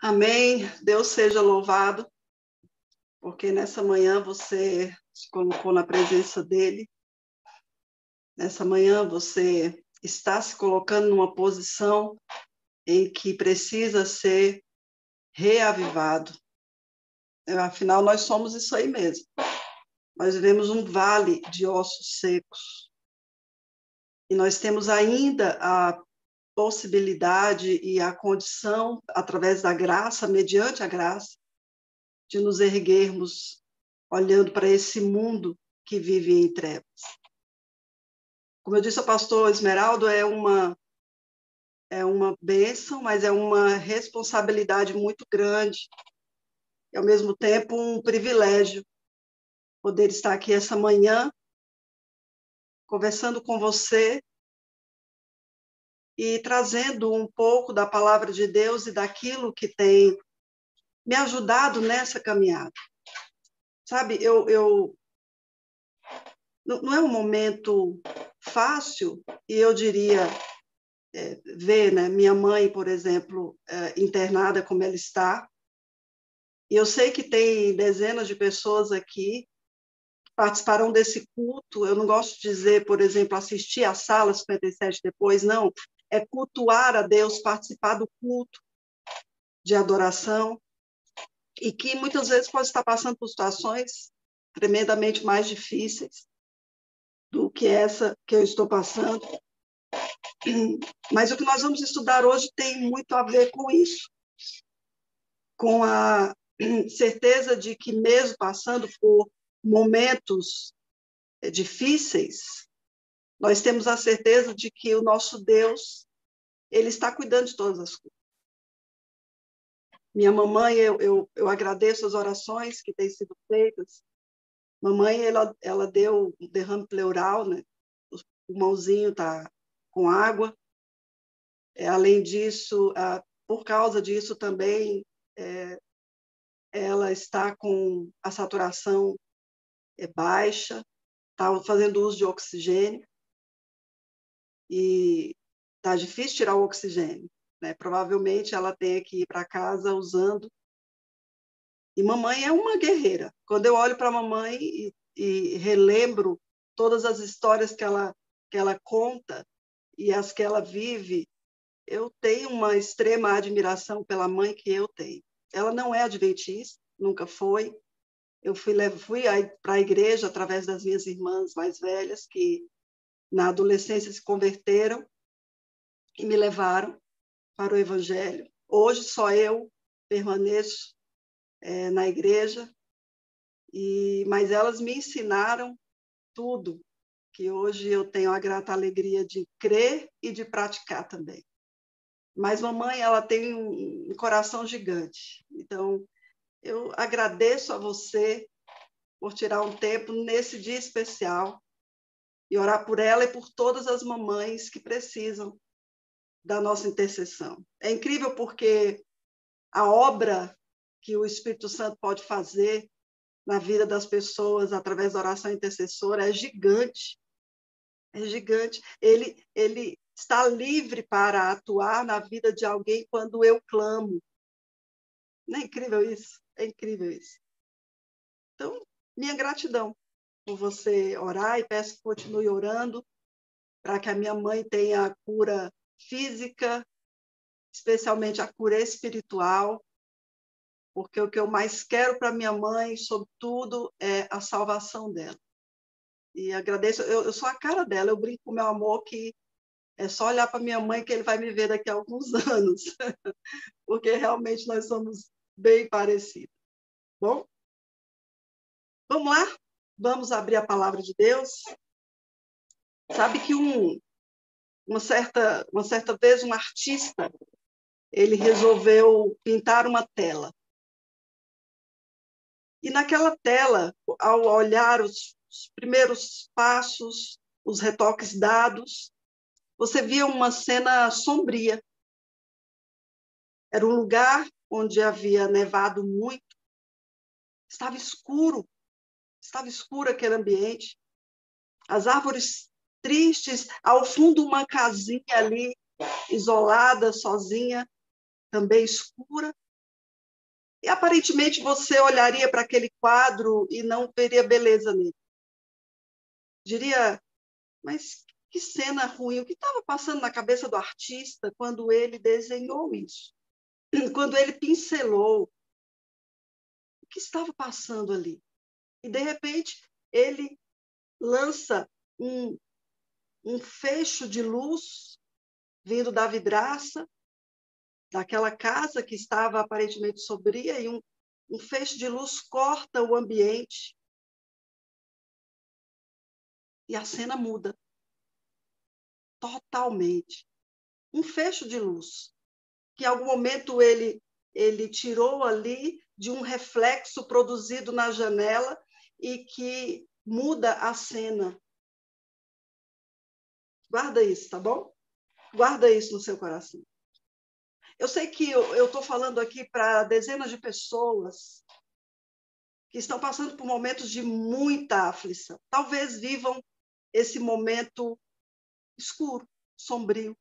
Amém. Deus seja louvado, porque nessa manhã você se colocou na presença dele. Nessa manhã você está se colocando numa posição em que precisa ser reavivado. Afinal, nós somos isso aí mesmo. Nós vivemos um vale de ossos secos. E nós temos ainda a possibilidade e a condição, através da graça, mediante a graça, de nos erguermos olhando para esse mundo que vive em trevas. Como eu disse ao pastor Esmeraldo, é uma bênção, mas é uma responsabilidade muito grande e, ao mesmo tempo, um privilégio poder estar aqui essa manhã conversando com você e trazendo um pouco da palavra de Deus e daquilo que tem me ajudado nessa caminhada. Sabe, não é um momento fácil, e eu diria, ver, né, minha mãe, por exemplo, internada como ela está, e eu sei que tem dezenas de pessoas aqui que participarão desse culto. Eu não gosto de dizer, por exemplo, assistir à sala 57 depois, não, é cultuar a Deus, participar do culto de adoração, e que muitas vezes pode estar passando por situações tremendamente mais difíceis do que essa que eu estou passando. Mas o que nós vamos estudar hoje tem muito a ver com isso, com a certeza de que, mesmo passando por momentos difíceis, nós temos a certeza de que o nosso Deus, ele está cuidando de todas as coisas. Minha mamãe, eu agradeço as orações que têm sido feitas. Mamãe, ela deu um derrame pleural, né? O pulmãozinho está com água. Além disso, por causa disso também, ela está com a saturação baixa, está fazendo uso de oxigênio, e está difícil tirar o oxigênio, né? Provavelmente ela tem que ir para casa usando. E mamãe é uma guerreira. Quando eu olho para a mamãe e relembro todas as histórias que ela conta e as que ela vive, eu tenho uma extrema admiração pela mãe que eu tenho. Ela não é adventista, nunca foi. Eu fui para a igreja através das minhas irmãs mais velhas, que na adolescência se converteram e me levaram para o evangelho. Hoje só eu permaneço na igreja, mas elas me ensinaram tudo, que hoje eu tenho a grata alegria de crer e de praticar também. Mas mamãe, ela tem um coração gigante. Então, eu agradeço a você por tirar um tempo nesse dia especial e orar por ela e por todas as mamães que precisam da nossa intercessão. É incrível porque a obra que o Espírito Santo pode fazer na vida das pessoas através da oração intercessora é gigante. É gigante. Ele está livre para atuar na vida de alguém quando eu clamo. Não é incrível isso? É incrível isso. Então, minha gratidão por você orar, e peço que continue orando para que a minha mãe tenha a cura física, especialmente a cura espiritual, porque o que eu mais quero para minha mãe, sobretudo, é a salvação dela. E agradeço, eu sou a cara dela, eu brinco com meu amor que é só olhar para minha mãe que ele vai me ver daqui a alguns anos, porque realmente nós somos bem parecidos. Bom, vamos lá? Vamos abrir a palavra de Deus? Sabe que uma certa vez um artista, ele resolveu pintar uma tela. E naquela tela, ao olhar os primeiros passos, os retoques dados, você via uma cena sombria. Era um lugar onde havia nevado muito, estava escuro aquele ambiente, as árvores tristes, ao fundo uma casinha ali, isolada, sozinha, também escura, E aparentemente você olharia para aquele quadro e não veria beleza nele. Diria, mas que cena ruim, o que estava passando na cabeça do artista quando ele desenhou isso? Quando ele pincelou, o que estava passando ali? E, de repente, ele lança um fecho de luz vindo da vidraça, daquela casa que estava aparentemente sombria, e um feixe de luz corta o ambiente. E a cena muda totalmente. Um fecho de luz, que em algum momento ele tirou ali de um reflexo produzido na janela e que muda a cena. Guarda isso, tá bom? Guarda isso no seu coração. Eu sei que eu estou falando aqui para dezenas de pessoas que estão passando por momentos de muita aflição. Talvez vivam esse momento escuro, sombrio.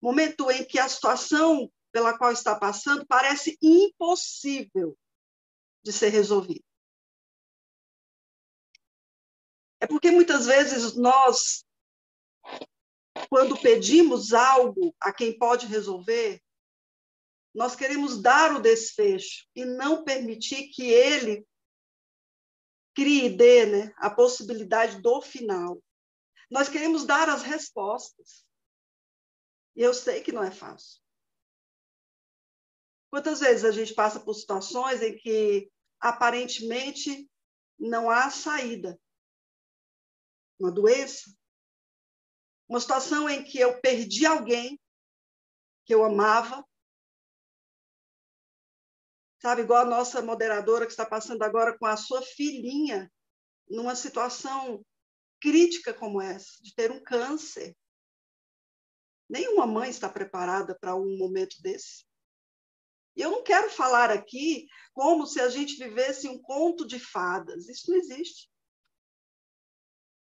Momento em que a situação pela qual está passando parece impossível de ser resolvida. É porque muitas vezes nós, quando pedimos algo a quem pode resolver, nós queremos dar o desfecho e não permitir que ele crie e dê, né, a possibilidade do final. Nós queremos dar as respostas. E eu sei que não é fácil. Quantas vezes a gente passa por situações em que aparentemente não há saída? Uma doença, uma situação em que eu perdi alguém que eu amava, sabe, igual a nossa moderadora que está passando agora com a sua filhinha, numa situação crítica como essa, de ter um câncer. Nenhuma mãe está preparada para um momento desse. E eu não quero falar aqui como se a gente vivesse um conto de fadas. Isso não existe.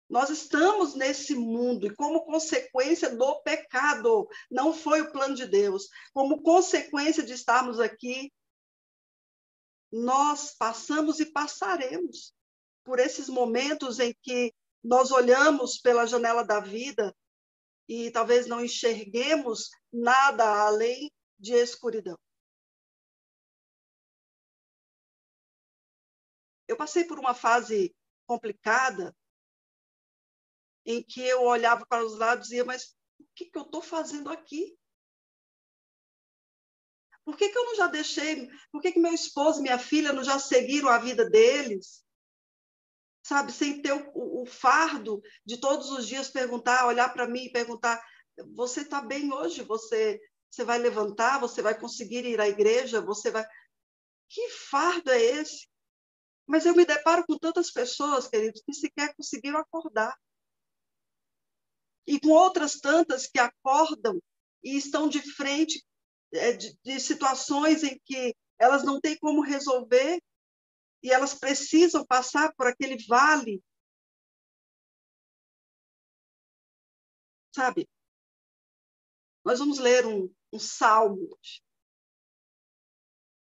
Nós estamos nesse mundo e, como consequência do pecado, não foi o plano de Deus, como consequência de estarmos aqui, nós passamos e passaremos por esses momentos em que nós olhamos pela janela da vida e talvez não enxerguemos nada além de escuridão. Eu passei por uma fase complicada em que eu olhava para os lados e dizia, mas o que eu estou fazendo aqui? Por que eu não já deixei? Por que meu esposo e minha filha não já seguiram a vida deles? Sabe, sem ter o fardo de todos os dias perguntar, olhar para mim e perguntar, você está bem hoje? Você vai levantar? Você vai conseguir ir à igreja? Você vai... Que fardo é esse? Mas eu me deparo com tantas pessoas, queridos, que sequer conseguiram acordar. E com outras tantas que acordam e estão de frente de situações em que elas não têm como resolver e elas precisam passar por aquele vale. Sabe? Nós vamos ler um salmo hoje.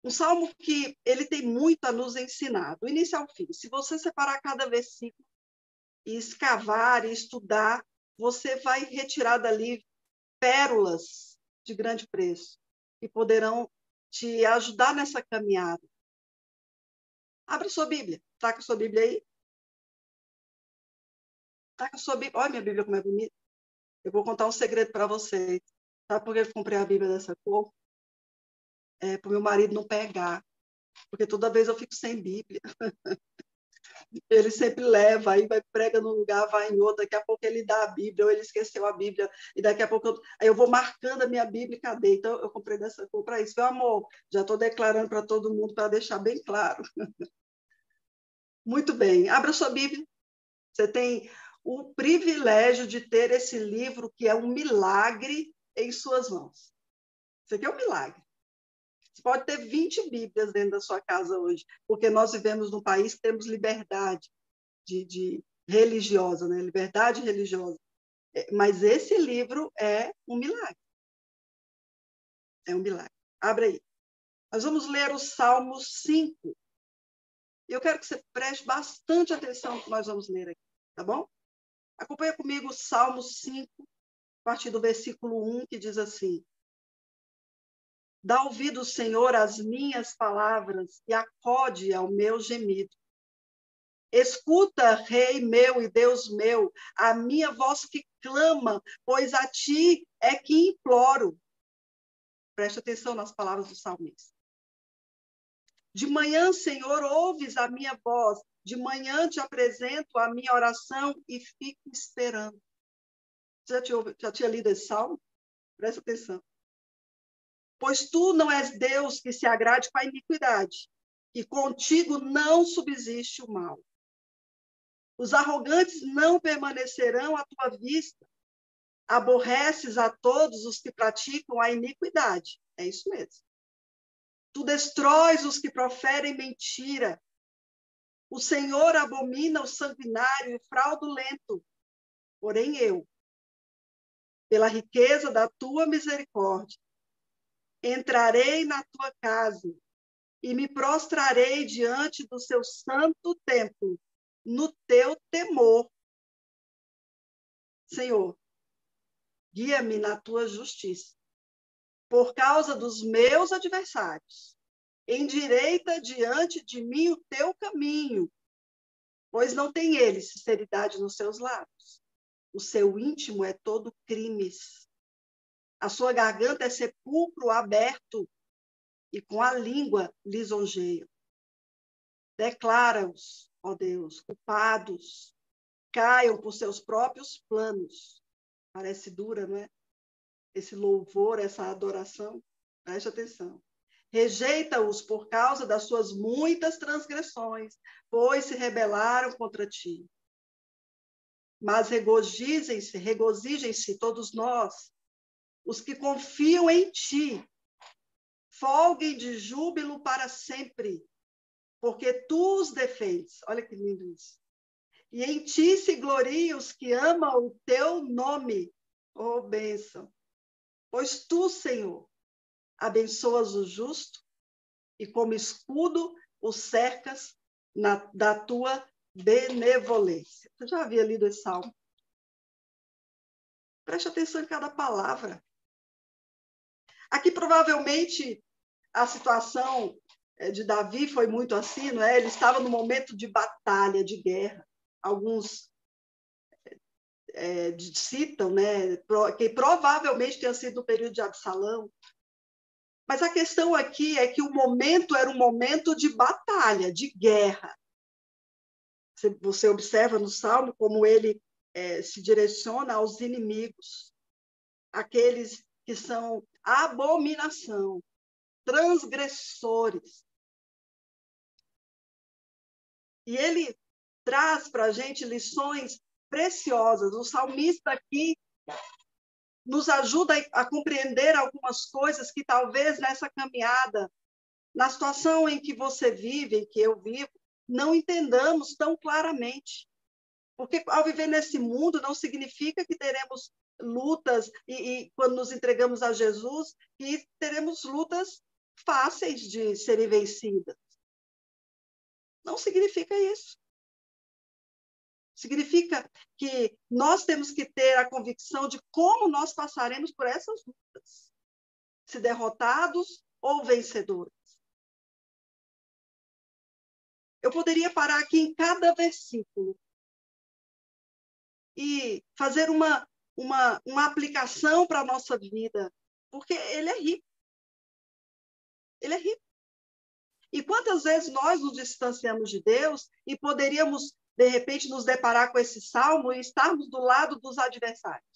Um salmo que ele tem muito a nos ensinar, do início ao fim. Se você separar cada versículo e escavar e estudar, você vai retirar dali pérolas de grande preço que poderão te ajudar nessa caminhada. Abre sua Bíblia. Está com a sua Bíblia aí? Está com a sua Bíblia. Olha minha Bíblia como é bonita. Eu vou contar um segredo para vocês. Sabe por que eu comprei a Bíblia dessa cor? Para o meu marido não pegar. Porque toda vez eu fico sem Bíblia. Ele sempre leva, aí vai, prega num lugar, vai em outro, daqui a pouco ele dá a Bíblia, ou ele esqueceu a Bíblia, e daqui a pouco aí eu vou marcando a minha Bíblia e cadê? Então, eu comprei dessa cor para isso. Meu amor, já estou declarando para todo mundo, para deixar bem claro. Muito bem, abra sua Bíblia. Você tem o privilégio de ter esse livro, que é um milagre, em suas mãos. Isso aqui é um milagre. Você pode ter 20 Bíblias dentro da sua casa hoje, porque nós vivemos num país que temos liberdade de religiosa, né? Liberdade religiosa. Mas esse livro é um milagre. É um milagre. Abre aí. Nós vamos ler o Salmo 5. Eu quero que você preste bastante atenção no que nós vamos ler aqui, tá bom? Acompanha comigo o Salmo 5, a partir do versículo 1, que diz assim: Dá ouvido, Senhor, às minhas palavras e acode ao meu gemido. Escuta, Rei meu e Deus meu, a minha voz que clama, pois a ti é que imploro. Preste atenção nas palavras do salmista. De manhã, Senhor, ouves a minha voz. De manhã te apresento a minha oração e fico esperando. Já tinha lido esse salmo? Presta atenção. Pois tu não és Deus que se agrade com a iniquidade, e contigo não subsiste o mal. Os arrogantes não permanecerão à tua vista. Aborreces a todos os que praticam a iniquidade. É isso mesmo. Tu destróis os que proferem mentira. O Senhor abomina o sanguinário e fraudulento. Porém eu, pela riqueza da tua misericórdia, entrarei na tua casa e me prostrarei diante do seu santo templo, no teu temor. Senhor, guia-me na tua justiça. Por causa dos meus adversários, endireita diante de mim o teu caminho, pois não tem ele sinceridade nos seus lábios. O seu íntimo é todo crimes. A sua garganta é sepulcro aberto, e com a língua lisonjeia. Declara-os, ó Deus, culpados, caiam por seus próprios planos. Parece dura, não é? Esse louvor, essa adoração. Preste atenção. Rejeita-os por causa das suas muitas transgressões, pois se rebelaram contra ti. Mas regozijem-se todos nós, os que confiam em ti. Folguem de júbilo para sempre, porque tu os defendes. Olha que lindo isso. E em ti se gloriam os que amam o teu nome. Oh, bênção. Pois tu, Senhor, abençoas o justo e como escudo o cercas da tua benevolência. Você já havia lido esse salmo? Preste atenção em cada palavra. Aqui, provavelmente, a situação de Davi foi muito assim, não é? Ele estava no momento de batalha, de guerra. Alguns citam, né, que provavelmente tenha sido no período de Absalão. Mas a questão aqui é que o momento era um momento de batalha, de guerra. Você observa no Salmo como ele se direciona aos inimigos, aqueles que são abominação, transgressores. E ele traz para a gente lições preciosas. O salmista aqui nos ajuda a compreender algumas coisas que talvez nessa caminhada, na situação em que você vive, em que eu vivo, não entendamos tão claramente. Porque ao viver nesse mundo não significa que teremos lutas e quando nos entregamos a Jesus, que teremos lutas fáceis de serem vencidas. Não significa isso. Significa que nós temos que ter a convicção de como nós passaremos por essas lutas, se derrotados ou vencedores. Eu poderia parar aqui em cada versículo e fazer uma aplicação para a nossa vida, porque ele é rico. Ele é rico. E quantas vezes nós nos distanciamos de Deus e poderíamos, de repente, nos deparar com esse salmo e estarmos do lado dos adversários?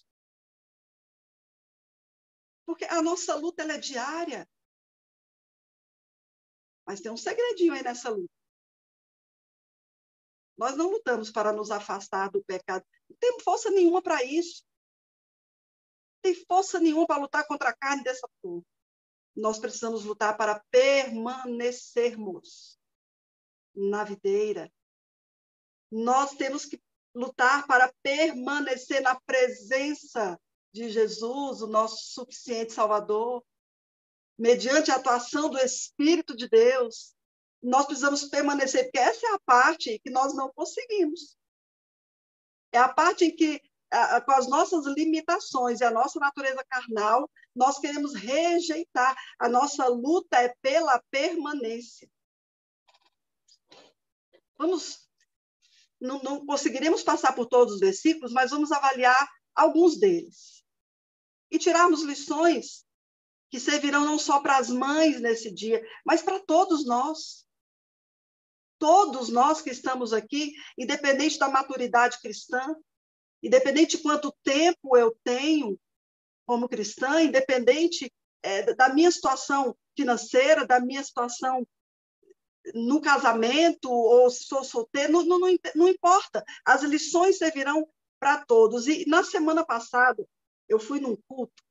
Porque a nossa luta ela é diária. Mas tem um segredinho aí nessa luta. Nós não lutamos para nos afastar do pecado. Não tem força nenhuma para isso. Não tem força nenhuma para lutar contra a carne dessa forma. Nós precisamos lutar para permanecermos na videira. Nós temos que lutar para permanecer na presença de Jesus, o nosso suficiente Salvador. mediante a atuação do Espírito de Deus, nós precisamos permanecer, porque essa é a parte que nós não conseguimos. É a parte em que, com as nossas limitações e a nossa natureza carnal, nós queremos rejeitar. A nossa luta é pela permanência. Não conseguiremos passar por todos os versículos, mas vamos avaliar alguns deles. E tirarmos lições que servirão não só para as mães nesse dia, mas para todos nós. Todos nós que estamos aqui, independente da maturidade cristã, independente de quanto tempo eu tenho como cristã, independente da minha situação financeira, da minha situação no casamento, ou se sou solteiro, não importa. As lições servirão para todos. E na semana passada, eu fui num culto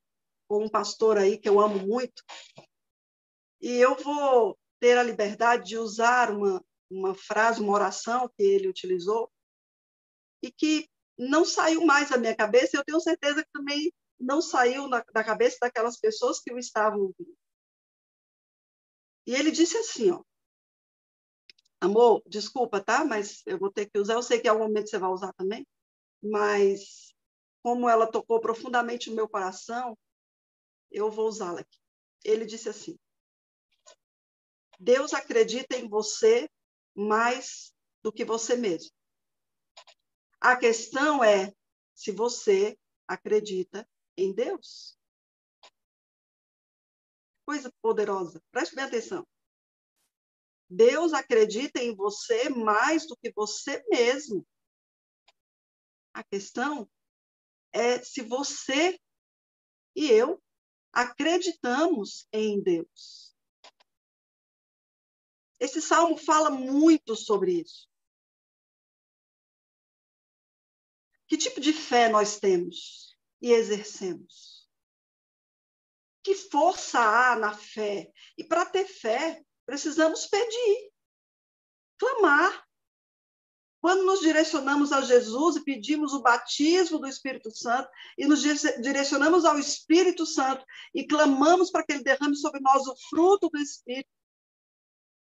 com um pastor aí que eu amo muito, e eu vou ter a liberdade de usar uma frase, uma oração que ele utilizou, e que não saiu mais da minha cabeça, e eu tenho certeza que também não saiu da cabeça daquelas pessoas que o estavam ouvindo. E ele disse assim, ó, amor, desculpa, tá? Mas eu vou ter que usar, eu sei que em algum momento você vai usar também, mas como ela tocou profundamente no meu coração, eu vou usá-la aqui. Ele disse assim, Deus acredita em você mais do que você mesmo. A questão é se você acredita em Deus. Coisa poderosa. Preste bem atenção. Deus acredita em você mais do que você mesmo. A questão é se você e eu acreditamos em Deus. Esse salmo fala muito sobre isso. Que tipo de fé nós temos e exercemos? Que força há na fé? E para ter fé, precisamos pedir, clamar. Quando nos direcionamos a Jesus e pedimos o batismo do Espírito Santo, e nos direcionamos ao Espírito Santo e clamamos para que ele derrame sobre nós o fruto do Espírito,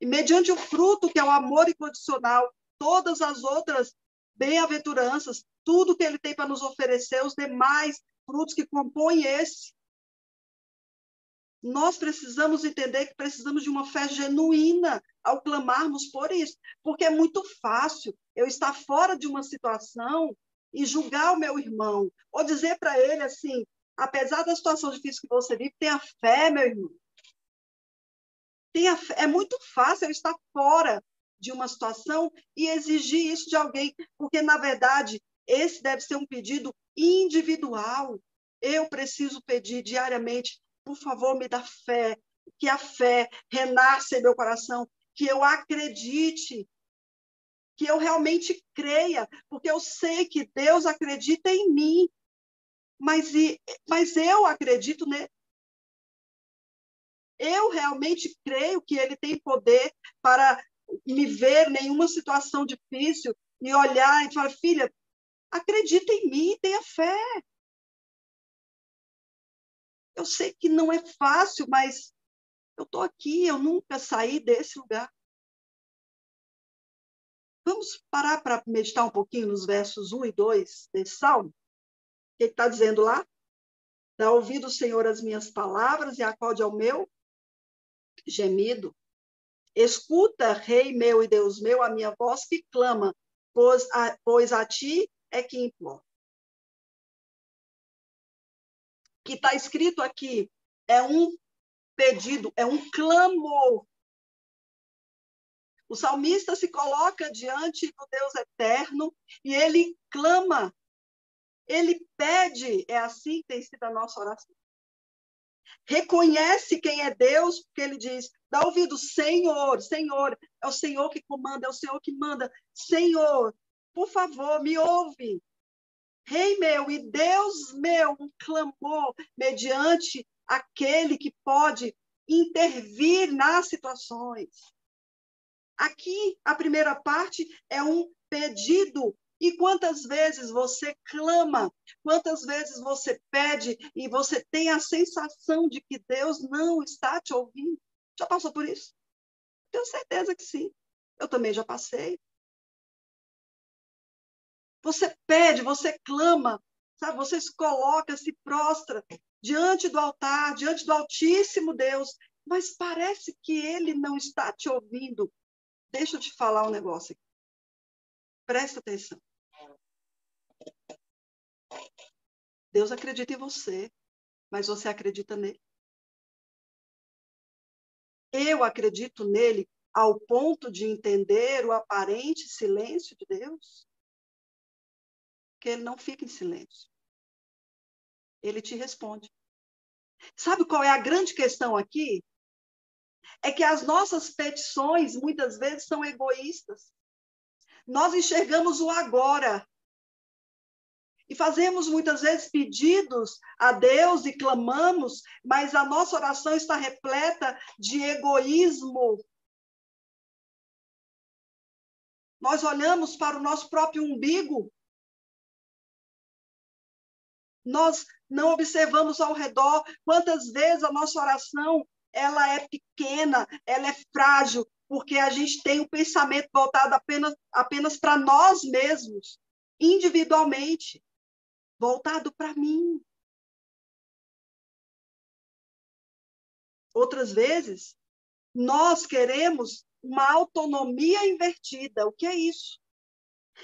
e mediante o fruto, que é o amor incondicional, todas as outras bem-aventuranças, tudo que ele tem para nos oferecer, os demais frutos que compõem esse, nós precisamos entender que precisamos de uma fé genuína ao clamarmos por isso, porque é muito fácil eu estar fora de uma situação e julgar o meu irmão, ou dizer para ele assim, apesar da situação difícil que você vive, tenha fé, meu irmão. É muito fácil eu estar fora de uma situação e exigir isso de alguém, porque, na verdade, esse deve ser um pedido individual. Eu preciso pedir diariamente, por favor, me dá fé, que a fé renasça em meu coração, que eu acredite, que eu realmente creia, porque eu sei que Deus acredita em mim, mas eu acredito nele. Eu realmente creio que ele tem poder para me ver em nenhuma situação difícil e olhar e falar, filha, acredita em mim, tenha fé. Eu sei que não é fácil, mas eu estou aqui, eu nunca saí desse lugar. Vamos parar para meditar um pouquinho nos versos 1 e 2 desse salmo? O que está dizendo lá? Dá ouvido, Senhor, as minhas palavras e acode ao meu gemido. Escuta, Rei meu e Deus meu, a minha voz que clama, pois a ti é que imploro. O que está escrito aqui é um pedido, é um clamor. O salmista se coloca diante do Deus eterno e ele clama, ele pede, é assim que tem sido a nossa oração. Reconhece quem é Deus, porque ele diz, dá ouvido, Senhor, Senhor, é o Senhor que comanda, é o Senhor que manda. Senhor, por favor, me ouve. Rei meu e Deus meu, um clamor mediante aquele que pode intervir nas situações. Aqui, a primeira parte é um pedido E quantas vezes você clama, quantas vezes você pede e você tem a sensação de que Deus não está te ouvindo? Já passou por isso? Tenho certeza que sim. Eu também já passei. Você pede, você clama, sabe? Você se coloca, se prostra diante do altar, diante do Altíssimo Deus, mas parece que Ele não está te ouvindo. Deixa eu te falar um negócio aqui. Presta atenção. Deus acredita em você, mas você acredita nele? Eu acredito nele ao ponto de entender o aparente silêncio de Deus? Que ele não fica em silêncio. Ele te responde. Sabe qual é a grande questão aqui? É que as nossas petições, muitas vezes, são egoístas. Nós enxergamos o agora. E fazemos, muitas vezes, pedidos a Deus e clamamos, mas a nossa oração está repleta de egoísmo. Nós olhamos para o nosso próprio umbigo. Nós não observamos ao redor quantas vezes a nossa oração ela é pequena, ela é frágil, porque a gente tem o pensamento voltado apenas para nós mesmos, individualmente, voltado para mim. Outras vezes, nós queremos uma autonomia invertida. O que é isso?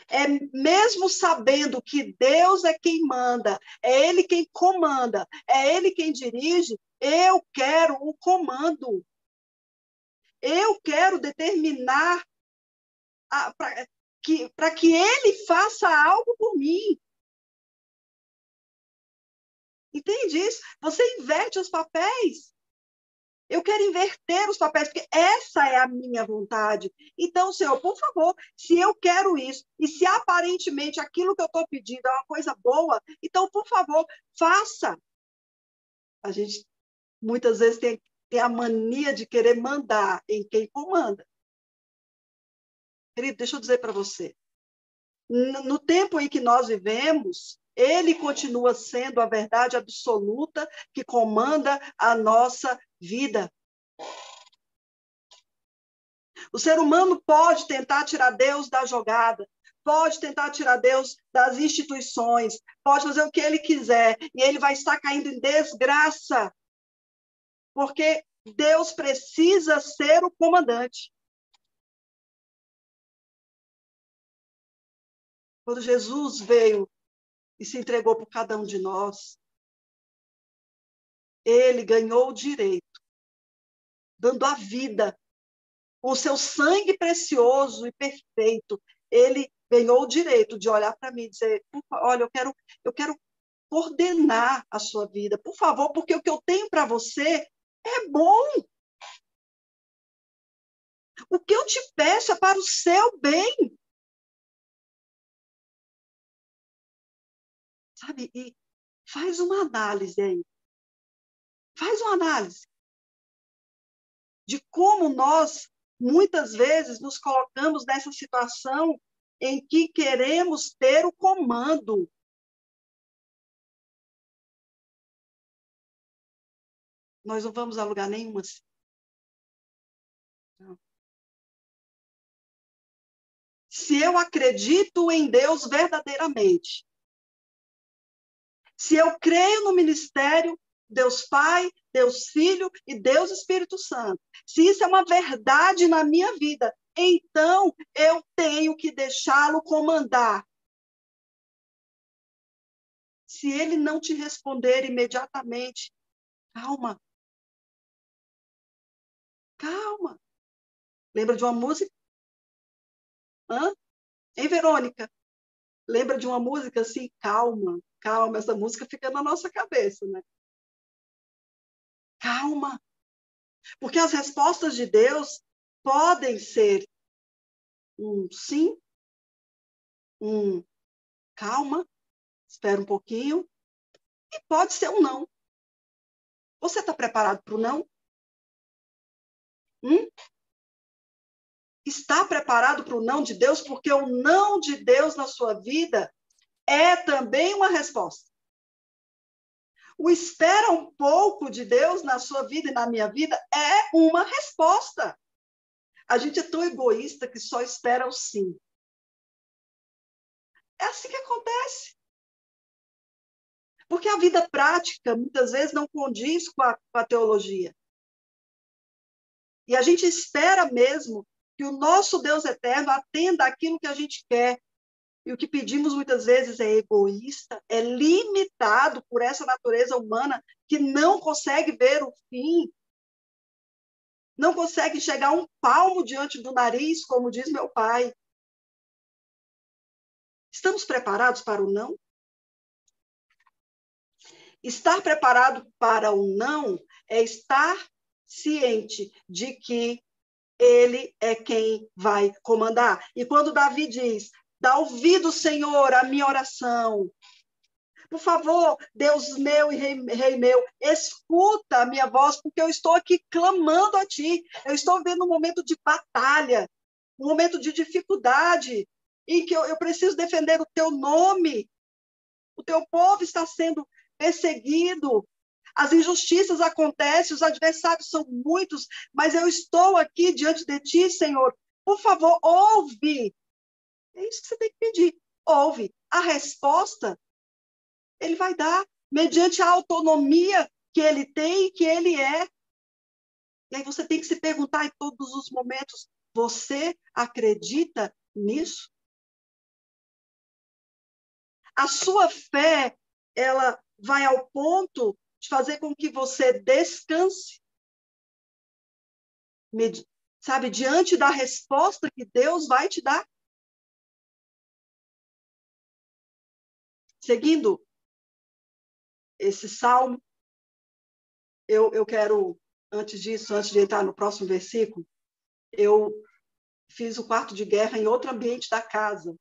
É mesmo sabendo que Deus é quem manda, é Ele quem comanda, é Ele quem dirige, eu quero o comando. Eu quero determinar para que Ele faça algo por mim. Entende isso? Você inverte os papéis. Eu quero inverter os papéis, porque essa é a minha vontade. Então, Senhor, por favor, se eu quero isso, e se aparentemente aquilo que eu estou pedindo é uma coisa boa, então, por favor, faça. A gente muitas vezes tem a mania de querer mandar em quem comanda. Querido, deixa eu dizer para você. No tempo em que nós vivemos, ele continua sendo a verdade absoluta que comanda a nossa vida. O ser humano pode tentar tirar Deus da jogada, pode tentar tirar Deus das instituições, pode fazer o que ele quiser, e ele vai estar caindo em desgraça, porque Deus precisa ser o comandante. Quando Jesus veio e se entregou por cada um de nós, ele ganhou o direito, dando a vida, com o seu sangue precioso e perfeito, ele ganhou o direito de olhar para mim e dizer, olha, eu quero coordenar a sua vida, por favor, porque o que eu tenho para você é bom. O que eu te peço é para o seu bem. Sabe? E faz uma análise aí. Faz uma análise de como nós, muitas vezes, nos colocamos nessa situação em que queremos ter o comando. Nós não vamos a lugar nenhum assim. Não. Se eu acredito em Deus verdadeiramente, se eu creio no ministério, Deus Pai, Deus Filho e Deus Espírito Santo, se isso é uma verdade na minha vida, então eu tenho que deixá-lo comandar. Se ele não te responder imediatamente, calma. Calma. Lembra de uma música? Hã? Hein, Verônica? Lembra de uma música assim? Calma, calma. Essa música fica na nossa cabeça, né? Calma. Porque as respostas de Deus podem ser um sim, um calma, espera um pouquinho, e pode ser um não. Você está preparado para o não? está preparado para o não de Deus? Porque o não de Deus na sua vida é também uma resposta. O espera um pouco de Deus na sua vida e na minha vida é uma resposta. A gente é tão egoísta que só espera o sim. É assim que acontece. Porque a vida prática, muitas vezes, não condiz com a teologia. E a gente espera mesmo que o nosso Deus eterno atenda aquilo que a gente quer. E o que pedimos muitas vezes é egoísta, é limitado por essa natureza humana que não consegue ver o fim, não consegue chegar um palmo diante do nariz, como diz meu pai. Estamos preparados para o não? Estar preparado para o não é estar ciente de que ele é quem vai comandar. E quando Davi diz, dá ouvido, Senhor, à minha oração. Por favor, Deus meu e Rei meu, escuta a minha voz, porque eu estou aqui clamando a Ti. Eu estou vivendo um momento de batalha, um momento de dificuldade, em que eu preciso defender o Teu nome. O Teu povo está sendo perseguido. As injustiças acontecem, os adversários são muitos, mas eu estou aqui diante de Ti, Senhor. Por favor, ouve. É isso que você tem que pedir. Ouve. A resposta ele vai dar, mediante a autonomia que ele tem e que ele é. E aí você tem que se perguntar em todos os momentos, você acredita nisso? A sua fé, ela vai ao ponto de fazer com que você descanse, sabe, diante da resposta que Deus vai te dar. Seguindo esse salmo, eu quero, antes disso, antes de entrar no próximo versículo, eu fiz o quarto de guerra em outro ambiente da casa.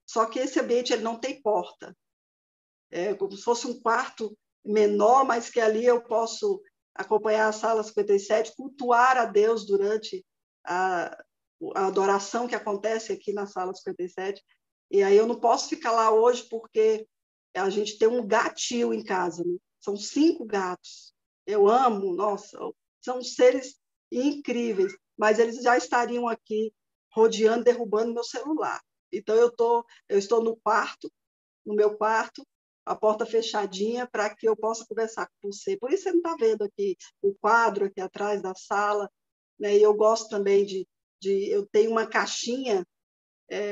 Só que esse ambiente ele não tem porta. É como se fosse um quarto menor, mas que ali eu posso acompanhar a sala 57, cultuar a Deus durante a adoração que acontece aqui na sala 57. E aí eu não posso ficar lá hoje porque a gente tem um gatil em casa, né? São 5 gatos. Eu amo, nossa, são seres incríveis, mas eles já estariam aqui rodeando, derrubando meu celular. Então eu estou no meu quarto, a porta fechadinha, para que eu possa conversar com você. Por isso você não está vendo aqui o quadro aqui atrás da sala, né? E eu gosto também eu tenho uma caixinha,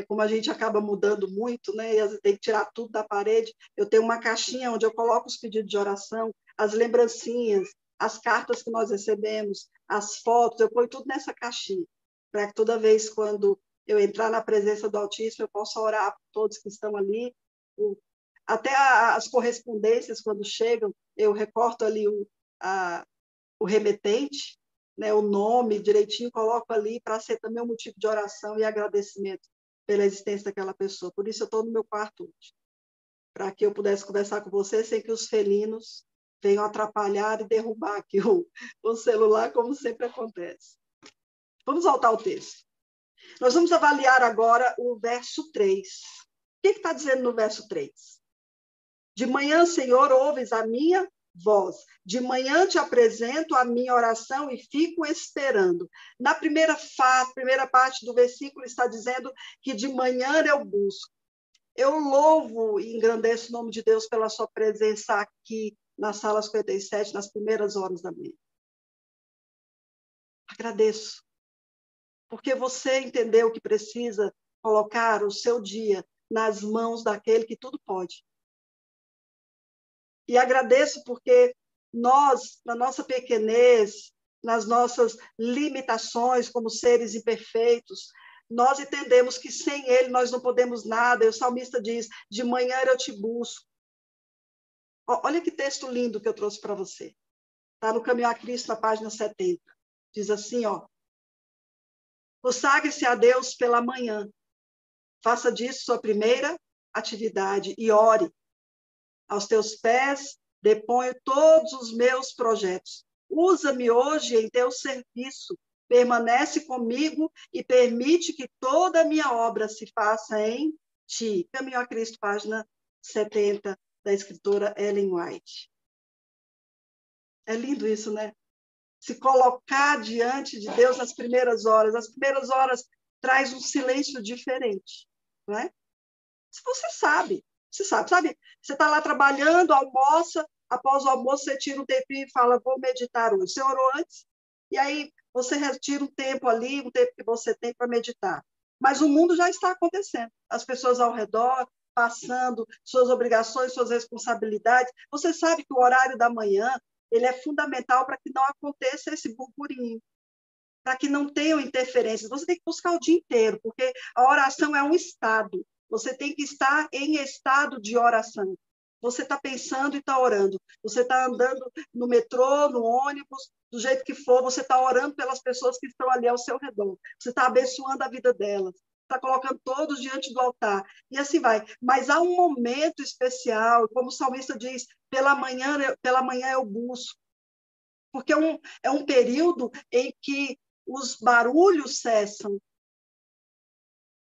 como a gente acaba mudando muito, né? E tem que tirar tudo da parede. Eu tenho uma caixinha onde eu coloco os pedidos de oração, as lembrancinhas, as cartas que nós recebemos, as fotos, eu ponho tudo nessa caixinha, para que toda vez quando eu entrar na presença do Altíssimo, eu possa orar por todos que estão ali. Até as correspondências, quando chegam, eu recorto ali o remetente, né, o nome direitinho, coloco ali para ser também um motivo de oração e agradecimento pela existência daquela pessoa. Por isso eu estou no meu quarto hoje, para que eu pudesse conversar com você sem que os felinos venham atrapalhar e derrubar aqui o celular, como sempre acontece. Vamos voltar ao texto. Nós vamos avaliar agora o verso 3. O que está dizendo no verso 3? De manhã, Senhor, ouves a minha voz. De manhã te apresento a minha oração e fico esperando. Na primeira parte do versículo está dizendo que de manhã eu busco. Eu louvo e engrandeço o nome de Deus pela sua presença aqui na sala 57, nas primeiras horas da manhã. Agradeço, porque você entendeu que precisa colocar o seu dia nas mãos daquele que tudo pode. E agradeço porque nós, na nossa pequenez, nas nossas limitações como seres imperfeitos, nós entendemos que sem Ele nós não podemos nada. E o salmista diz, de manhã eu te busco. Olha que texto lindo que eu trouxe para você. Está no Caminho a Cristo, na página 70. Diz assim, consagre-se a Deus pela manhã. Faça disso sua primeira atividade e ore. Aos teus pés deponho todos os meus projetos. Usa-me hoje em teu serviço. permanece comigo e permite que toda a minha obra se faça em ti. Caminho a Cristo, página 70, da escritora Ellen White. É lindo isso, né? Se colocar diante de Deus nas primeiras horas. As primeiras horas traz um silêncio diferente, não é? Se você sabe, sabe? Você está lá trabalhando, almoça, após o almoço você tira um tempinho e fala, vou meditar hoje. Você orou antes? E aí você retira um tempo ali, um tempo que você tem para meditar. Mas o mundo já está acontecendo. As pessoas ao redor, passando suas obrigações, suas responsabilidades. Você sabe que o horário da manhã ele é fundamental para que não aconteça esse burburinho, para que não tenham interferências. Você tem que buscar o dia inteiro, porque a oração é um estado. Você tem que estar em estado de oração. Você está pensando e está orando. Você está andando no metrô, no ônibus, do jeito que for, você está orando pelas pessoas que estão ali ao seu redor. Você está abençoando a vida delas. Está colocando todos diante do altar. E assim vai. Mas há um momento especial, como o salmista diz, pela manhã eu busco. Porque é um período em que os barulhos cessam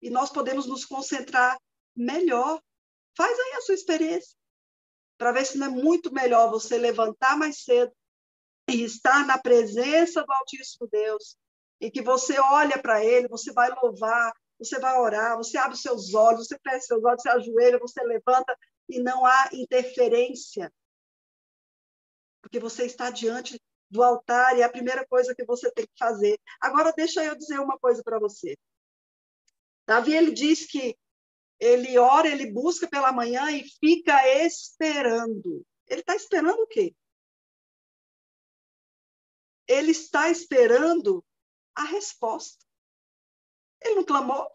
e nós podemos nos concentrar melhor. Faz aí a sua experiência, para ver se não é muito melhor você levantar mais cedo e estar na presença do Altíssimo Deus, em que você olha para Ele, você vai louvar, você vai orar, você abre os seus olhos, você fecha seus olhos, você ajoelha, você levanta e não há interferência, porque você está diante do altar e é a primeira coisa que você tem que fazer. Agora, deixa eu dizer uma coisa para você. Davi, ele diz que ele ora, ele busca pela manhã e fica esperando. Ele está esperando o quê? Ele está esperando a resposta. Ele não clamou.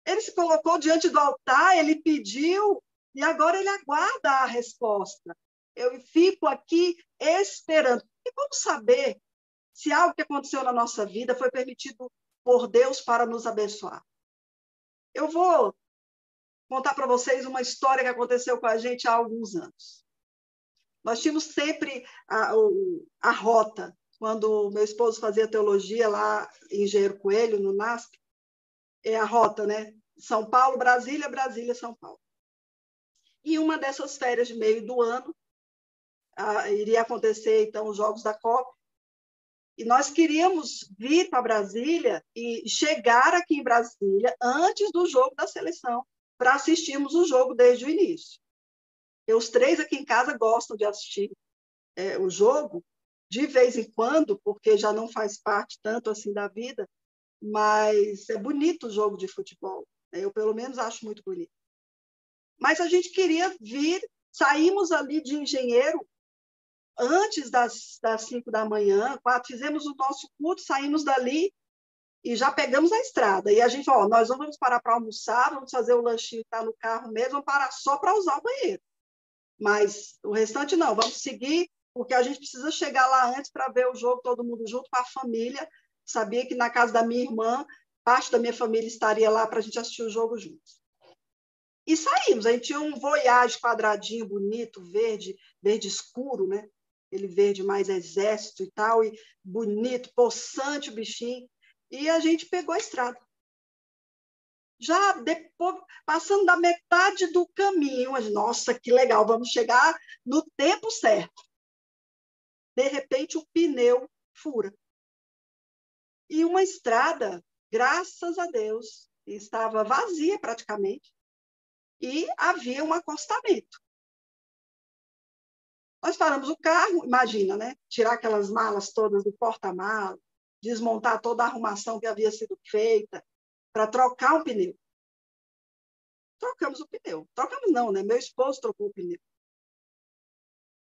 Ele se colocou diante do altar, ele pediu, e agora ele aguarda a resposta. Eu fico aqui esperando. E vamos saber se algo que aconteceu na nossa vida foi permitido por Deus para nos abençoar. Eu vou contar para vocês uma história que aconteceu com a gente há alguns anos. Nós tínhamos sempre a rota, quando meu esposo fazia teologia lá em Engenheiro Coelho, no NASP, é a rota, né? São Paulo, Brasília, Brasília, São Paulo. E uma dessas férias de meio do ano, iria acontecer, então, os Jogos da Copa, e nós queríamos vir para Brasília e chegar aqui em Brasília antes do jogo da seleção, para assistirmos o jogo desde o início. E os três aqui em casa gostam de assistir o jogo, de vez em quando, porque já não faz parte tanto assim da vida, mas é bonito o jogo de futebol. Eu, pelo menos, acho muito bonito. Mas a gente queria vir, saímos ali de Engenheiro antes das 5 da manhã, 4, fizemos o nosso culto, saímos dali e já pegamos a estrada. E a gente falou, nós não vamos parar para almoçar, vamos fazer o lanchinho que está no carro mesmo, vamos parar só para usar o banheiro. Mas o restante não, vamos seguir, porque a gente precisa chegar lá antes para ver o jogo, todo mundo junto com a família. Sabia que na casa da minha irmã, parte da minha família estaria lá para a gente assistir o jogo juntos. E saímos, a gente tinha um Voyage quadradinho, bonito, verde escuro, né? Aquele verde mais exército e tal, e bonito, possante o bichinho. E a gente pegou a estrada. Já depois, passando da metade do caminho, nossa, que legal, vamos chegar no tempo certo. De repente, o pneu fura. E uma estrada, graças a Deus, estava vazia praticamente, e havia um acostamento. Nós paramos o carro, imagina, né? Tirar aquelas malas todas do porta-malas, desmontar toda a arrumação que havia sido feita para trocar um pneu. Trocamos o pneu. Trocamos não, né? Meu esposo trocou o pneu.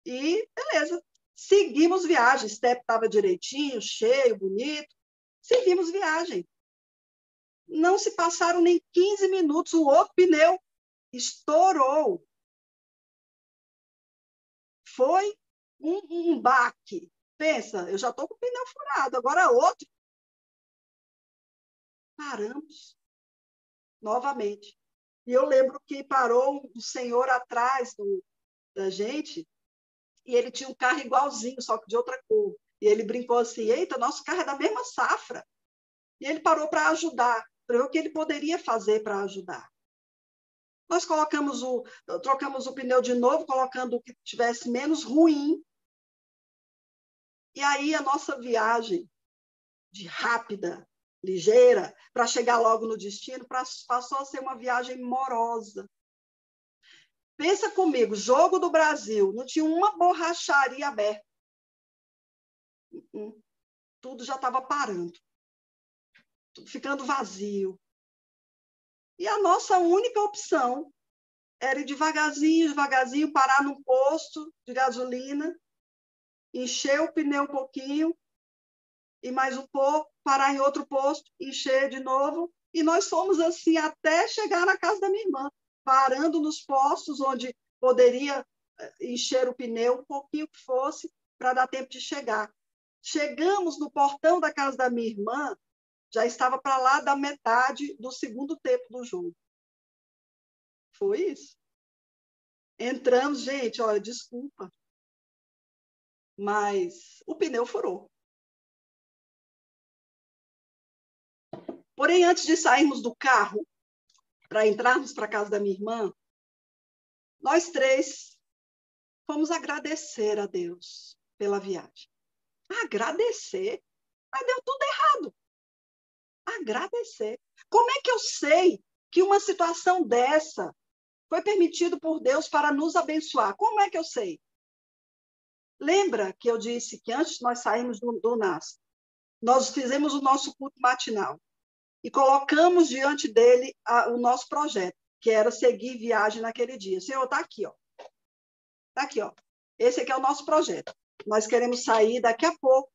E, beleza. Seguimos viagem. O step estava direitinho, cheio, bonito. Seguimos viagem. Não se passaram nem 15 minutos, o outro pneu estourou. Foi um baque. Pensa, eu já estou com o pneu furado, agora outro. Paramos novamente. E eu lembro que parou um senhor atrás da gente, e ele tinha um carro igualzinho, só que de outra cor. E ele brincou assim, eita, nosso carro é da mesma safra. E ele parou para ajudar, para ver o que ele poderia fazer para ajudar. Nós trocamos o pneu de novo, colocando o que tivesse menos ruim. E aí a nossa viagem de rápida, ligeira, para chegar logo no destino, passou a ser uma viagem morosa. Pensa comigo, Jogo do Brasil, não tinha uma borracharia aberta. Tudo já estava parando, tudo ficando vazio. E a nossa única opção era ir devagarzinho, devagarzinho, parar num posto de gasolina, encher o pneu um pouquinho, e mais um pouco, parar em outro posto, encher de novo. E nós fomos assim até chegar na casa da minha irmã, parando nos postos onde poderia encher o pneu, um pouquinho que fosse, para dar tempo de chegar. Chegamos no portão da casa da minha irmã, já estava para lá da metade do segundo tempo do jogo. Foi isso. Entramos, gente, olha, desculpa, mas o pneu furou. Porém, antes de sairmos do carro, para entrarmos para a casa da minha irmã, nós três fomos agradecer a Deus pela viagem. Agradecer? Mas deu tudo errado. Agradecer. Como é que eu sei que uma situação dessa foi permitido por Deus para nos abençoar? Como é que eu sei? Lembra que eu disse que antes de nós sairmos do NAS, nós fizemos o nosso culto matinal e colocamos diante dele o nosso projeto, que era seguir viagem naquele dia. Senhor, está aqui, ó. Está aqui, ó. Esse aqui é o nosso projeto. Nós queremos sair daqui a pouco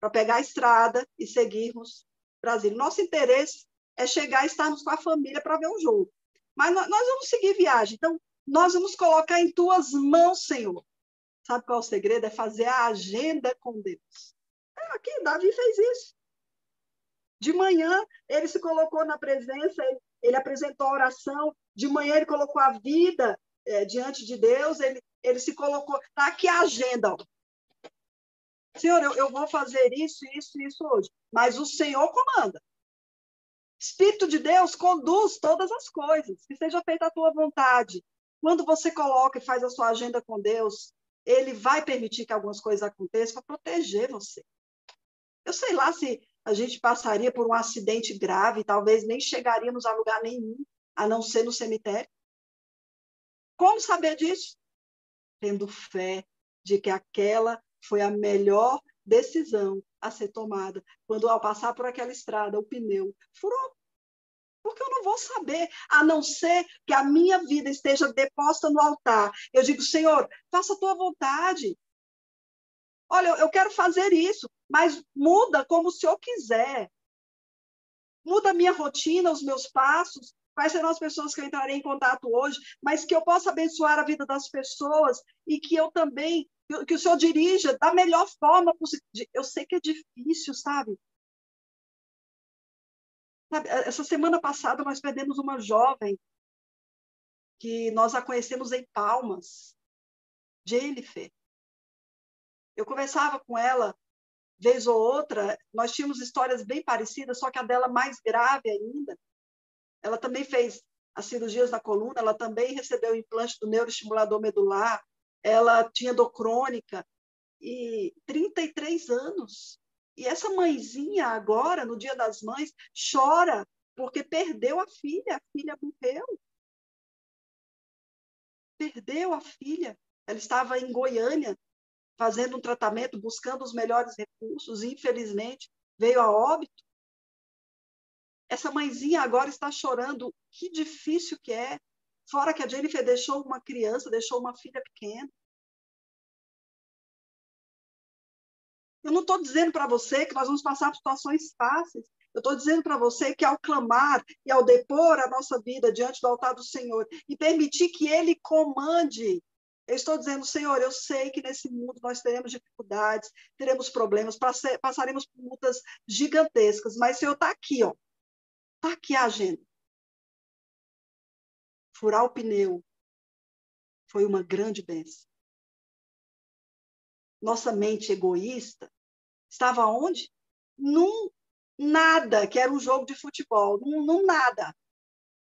para pegar a estrada e seguirmos Brasília. Nosso interesse é chegar e estarmos com a família para ver o jogo. Mas nós vamos seguir viagem. Então, nós vamos colocar em tuas mãos, Senhor. Sabe qual é o segredo? É fazer a agenda com Deus. Aqui, Davi fez isso. De manhã, ele se colocou na presença, ele apresentou a oração. De manhã, ele colocou a vida diante de Deus. Ele se colocou. Está aqui a agenda. Ó. Senhor, eu vou fazer isso, isso, isso hoje. Mas o Senhor comanda. Espírito de Deus conduz todas as coisas. Que seja feita a tua vontade. Quando você coloca e faz a sua agenda com Deus, ele vai permitir que algumas coisas aconteçam para proteger você. Eu sei lá se a gente passaria por um acidente grave, talvez nem chegaríamos a lugar nenhum, a não ser no cemitério. Como saber disso? Tendo fé de que aquela foi a melhor decisão a ser tomada. Quando, ao passar por aquela estrada, o pneu furou. Porque eu não vou saber, a não ser que a minha vida esteja deposta no altar. Eu digo, Senhor, faça a tua vontade. Olha, eu quero fazer isso, mas muda como o Senhor quiser. Muda a minha rotina, os meus passos, quais serão as pessoas que eu entrarei em contato hoje, mas que eu possa abençoar a vida das pessoas e que eu também, que o Senhor dirija da melhor forma possível. Eu sei que é difícil, sabe? Essa semana passada nós perdemos uma jovem que nós a conhecemos em Palmas, Jennifer. Eu conversava com ela vez ou outra, nós tínhamos histórias bem parecidas, só que a dela mais grave ainda. Ela também fez as cirurgias na coluna, ela também recebeu o implante do neuroestimulador medular, ela tinha dor crônica, e 33 anos. E essa mãezinha agora, no Dia das Mães, chora porque perdeu a filha morreu. Perdeu a filha. Ela estava em Goiânia, fazendo um tratamento, buscando os melhores recursos, e, infelizmente, veio a óbito. Essa mãezinha agora está chorando. Que difícil que é. Fora que a Jennifer deixou uma criança, deixou uma filha pequena. Eu não estou dizendo para você que nós vamos passar por situações fáceis. Eu estou dizendo para você que ao clamar e ao depor a nossa vida diante do altar do Senhor e permitir que Ele comande, eu estou dizendo, Senhor, eu sei que nesse mundo nós teremos dificuldades, teremos problemas, passaremos por lutas gigantescas, mas o Senhor está aqui, ó. Está aqui a agenda. Furar o pneu foi uma grande bênção. Nossa mente egoísta Estava onde? Num nada, que era um jogo de futebol, num nada.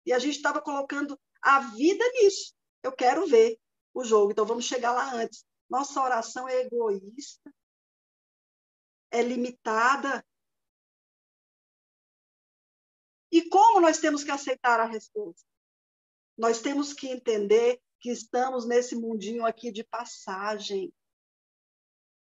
E a gente estava colocando a vida nisso. Eu quero ver o jogo, então vamos chegar lá antes. Nossa oração é egoísta, é limitada. E como nós temos que aceitar a resposta? Nós temos que entender que estamos nesse mundinho aqui de passagem.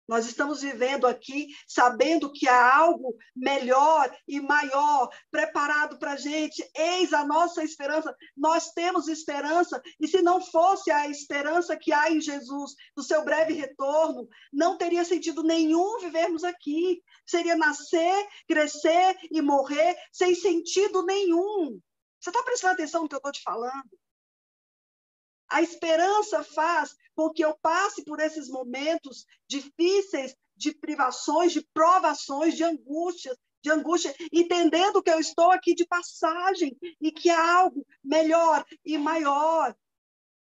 Nós estamos vivendo aqui sabendo que há algo melhor e maior preparado para a gente. Eis a nossa esperança. Nós temos esperança. E se não fosse a esperança que há em Jesus, do seu breve retorno, não teria sentido nenhum vivermos aqui. Seria nascer, crescer e morrer sem sentido nenhum. Você está prestando atenção no que eu estou te falando? A esperança faz com que eu passe por esses momentos difíceis, de privações, de provações, de angústia, entendendo que eu estou aqui de passagem e que há algo melhor e maior.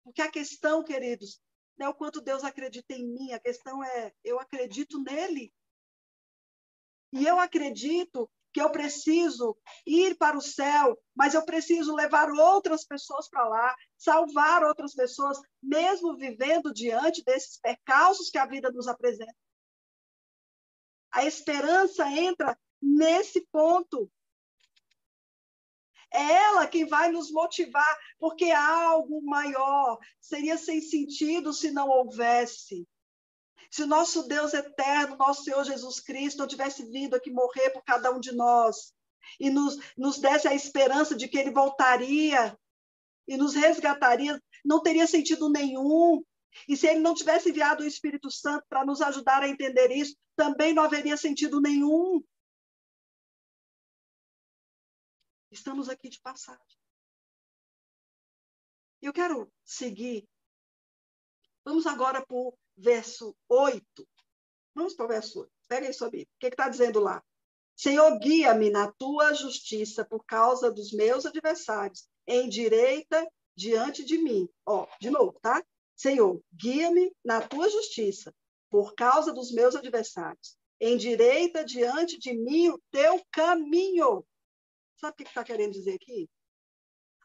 Porque a questão, queridos, não é o quanto Deus acredita em mim, a questão é, eu acredito nele. E eu acredito que eu preciso ir para o céu, mas eu preciso levar outras pessoas para lá, salvar outras pessoas, mesmo vivendo diante desses percalços que a vida nos apresenta. A esperança entra nesse ponto. É ela quem vai nos motivar, porque algo maior seria sem sentido se não houvesse. Se o nosso Deus eterno, nosso Senhor Jesus Cristo, não tivesse vindo aqui morrer por cada um de nós e nos desse a esperança de que ele voltaria e nos resgataria, não teria sentido nenhum. E se ele não tivesse enviado o Espírito Santo para nos ajudar a entender isso, também não haveria sentido nenhum. Estamos aqui de passagem. Eu quero seguir. Vamos agora para o verso 8. Vamos para o verso 8. Pega aí sua Bíblia. O que está dizendo lá? Senhor, guia-me na tua justiça por causa dos meus adversários. Endireita diante de mim. Ó, de novo, tá? Senhor, guia-me na tua justiça por causa dos meus adversários. Endireita diante de mim o teu caminho. Sabe o que está querendo dizer aqui?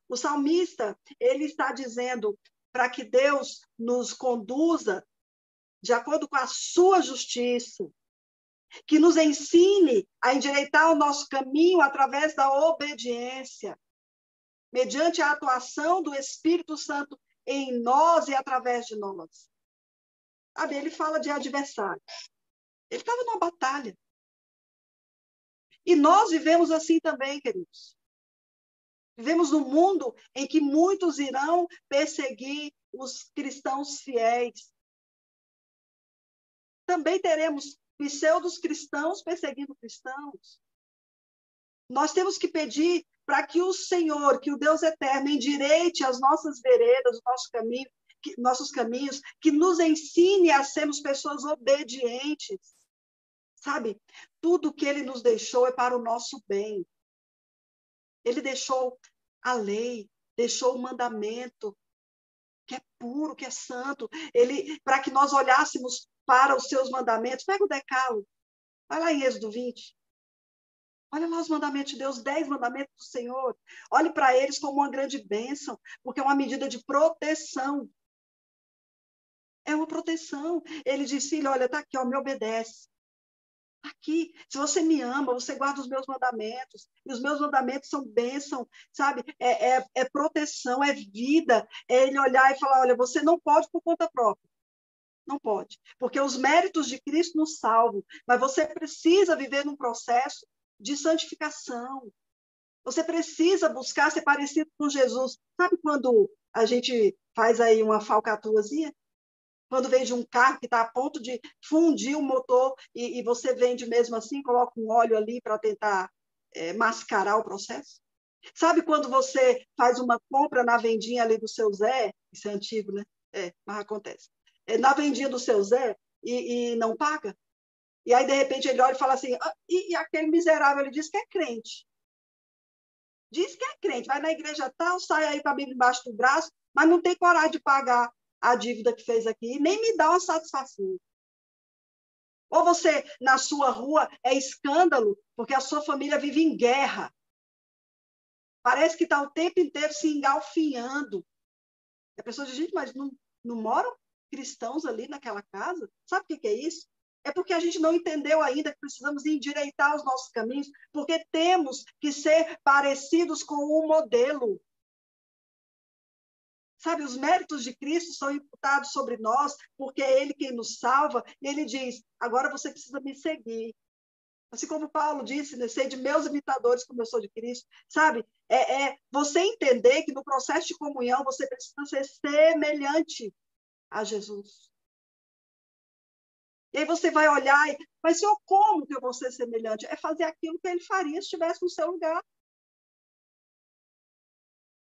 O salmista, ele está dizendo para que Deus nos conduza de acordo com a sua justiça, que nos ensine a endireitar o nosso caminho através da obediência, mediante a atuação do Espírito Santo em nós e através de nós. Sabe, ele fala de adversário. Ele estava numa batalha. E nós vivemos assim também, queridos. Vivemos num mundo em que muitos irão perseguir os cristãos fiéis. Também teremos pseudos cristãos perseguindo cristãos. Nós temos que pedir para que o Senhor, que o Deus eterno, endireite as nossas veredas, nossos caminhos, que nos ensine a sermos pessoas obedientes. Sabe? Tudo que ele nos deixou é para o nosso bem. Ele deixou a lei, deixou o mandamento, que é puro, que é santo. Ele, para que nós olhássemos para os seus mandamentos. Pega o decálogo. Vai lá em Êxodo 20. Olha lá os mandamentos de Deus, 10 mandamentos do Senhor. Olhe para eles como uma grande bênção, porque é uma medida de proteção. É uma proteção. Ele diz, filho, olha, está aqui, ó, me obedece. Aqui, se você me ama, você guarda os meus mandamentos, e os meus mandamentos são bênção, sabe? É proteção, é vida, é ele olhar e falar, olha, você não pode por conta própria, não pode, porque os méritos de Cristo nos salvam, mas você precisa viver num processo de santificação, você precisa buscar ser parecido com Jesus. Sabe quando a gente faz aí uma falcatruazinha? Quando vende um carro que está a ponto de fundir o motor e você vende mesmo assim, coloca um óleo ali para tentar mascarar o processo? Sabe quando você faz uma compra na vendinha ali do seu Zé? Isso é antigo, né? Mas acontece. Na vendinha do seu Zé e não paga? E aí, de repente, ele olha e fala assim, e aquele miserável, ele diz que é crente. Diz que é crente, vai na igreja tal, sai aí com a Bíblia embaixo do braço, mas não tem coragem de pagar a dívida que fez aqui, e nem me dá uma satisfação. Ou você, na sua rua, é escândalo, porque a sua família vive em guerra. Parece que está o tempo inteiro se engalfinhando. A pessoa diz, gente, mas não moram cristãos ali naquela casa? Sabe o que é isso? É porque a gente não entendeu ainda que precisamos endireitar os nossos caminhos, porque temos que ser parecidos com o modelo. Sabe, os méritos de Cristo são imputados sobre nós, porque é Ele quem nos salva, e Ele diz, agora você precisa me seguir. Assim como Paulo disse, né, ser de meus imitadores como eu sou de Cristo. Sabe, você entender que no processo de comunhão você precisa ser semelhante a Jesus. E aí você vai olhar, mas Senhor, como que eu vou ser semelhante? É fazer aquilo que Ele faria se estivesse no seu lugar.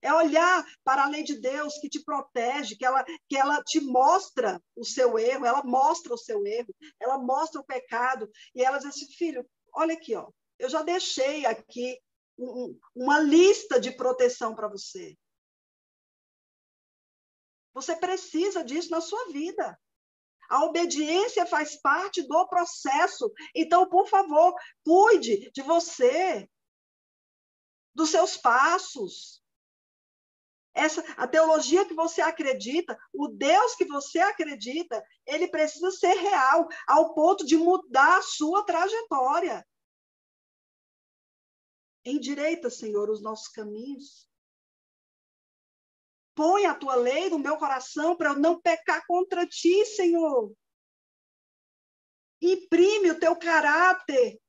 É olhar para a lei de Deus que te protege, que ela te mostra o seu erro, ela mostra o seu erro, ela mostra o pecado, e ela diz assim, filho, olha aqui, ó, eu já deixei aqui uma lista de proteção para você. Você precisa disso na sua vida. A obediência faz parte do processo. Então, por favor, cuide de você, dos seus passos. A teologia que você acredita, o Deus que você acredita, ele precisa ser real, ao ponto de mudar a sua trajetória. Endireita, Senhor, os nossos caminhos. Põe a tua lei no meu coração para eu não pecar contra ti, Senhor. Imprime o teu caráter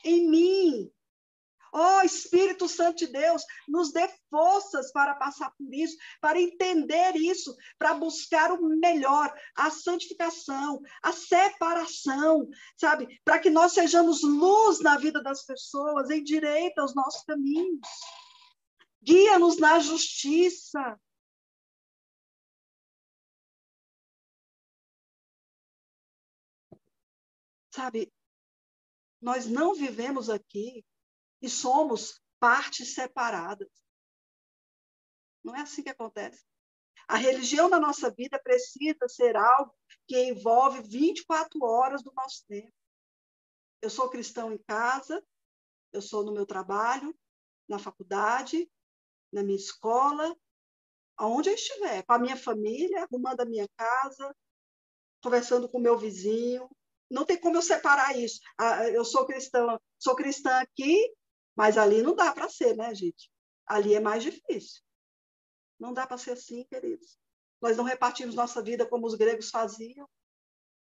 em mim. Oh, Espírito Santo de Deus, nos dê forças para passar por isso, para entender isso, para buscar o melhor, a santificação, a separação, sabe? Para que nós sejamos luz na vida das pessoas, endireita os nossos caminhos. Guia-nos na justiça. Sabe, nós não vivemos aqui e somos partes separadas. Não é assim que acontece. A religião da nossa vida precisa ser algo que envolve 24 horas do nosso tempo. Eu sou cristão em casa, eu sou no meu trabalho, na faculdade, na minha escola, aonde eu estiver, com a minha família, arrumando a minha casa, conversando com o meu vizinho. Não tem como eu separar isso. Eu sou cristã aqui, mas ali não dá para ser, né, gente? Ali é mais difícil. Não dá para ser assim, queridos. Nós não repartimos nossa vida como os gregos faziam.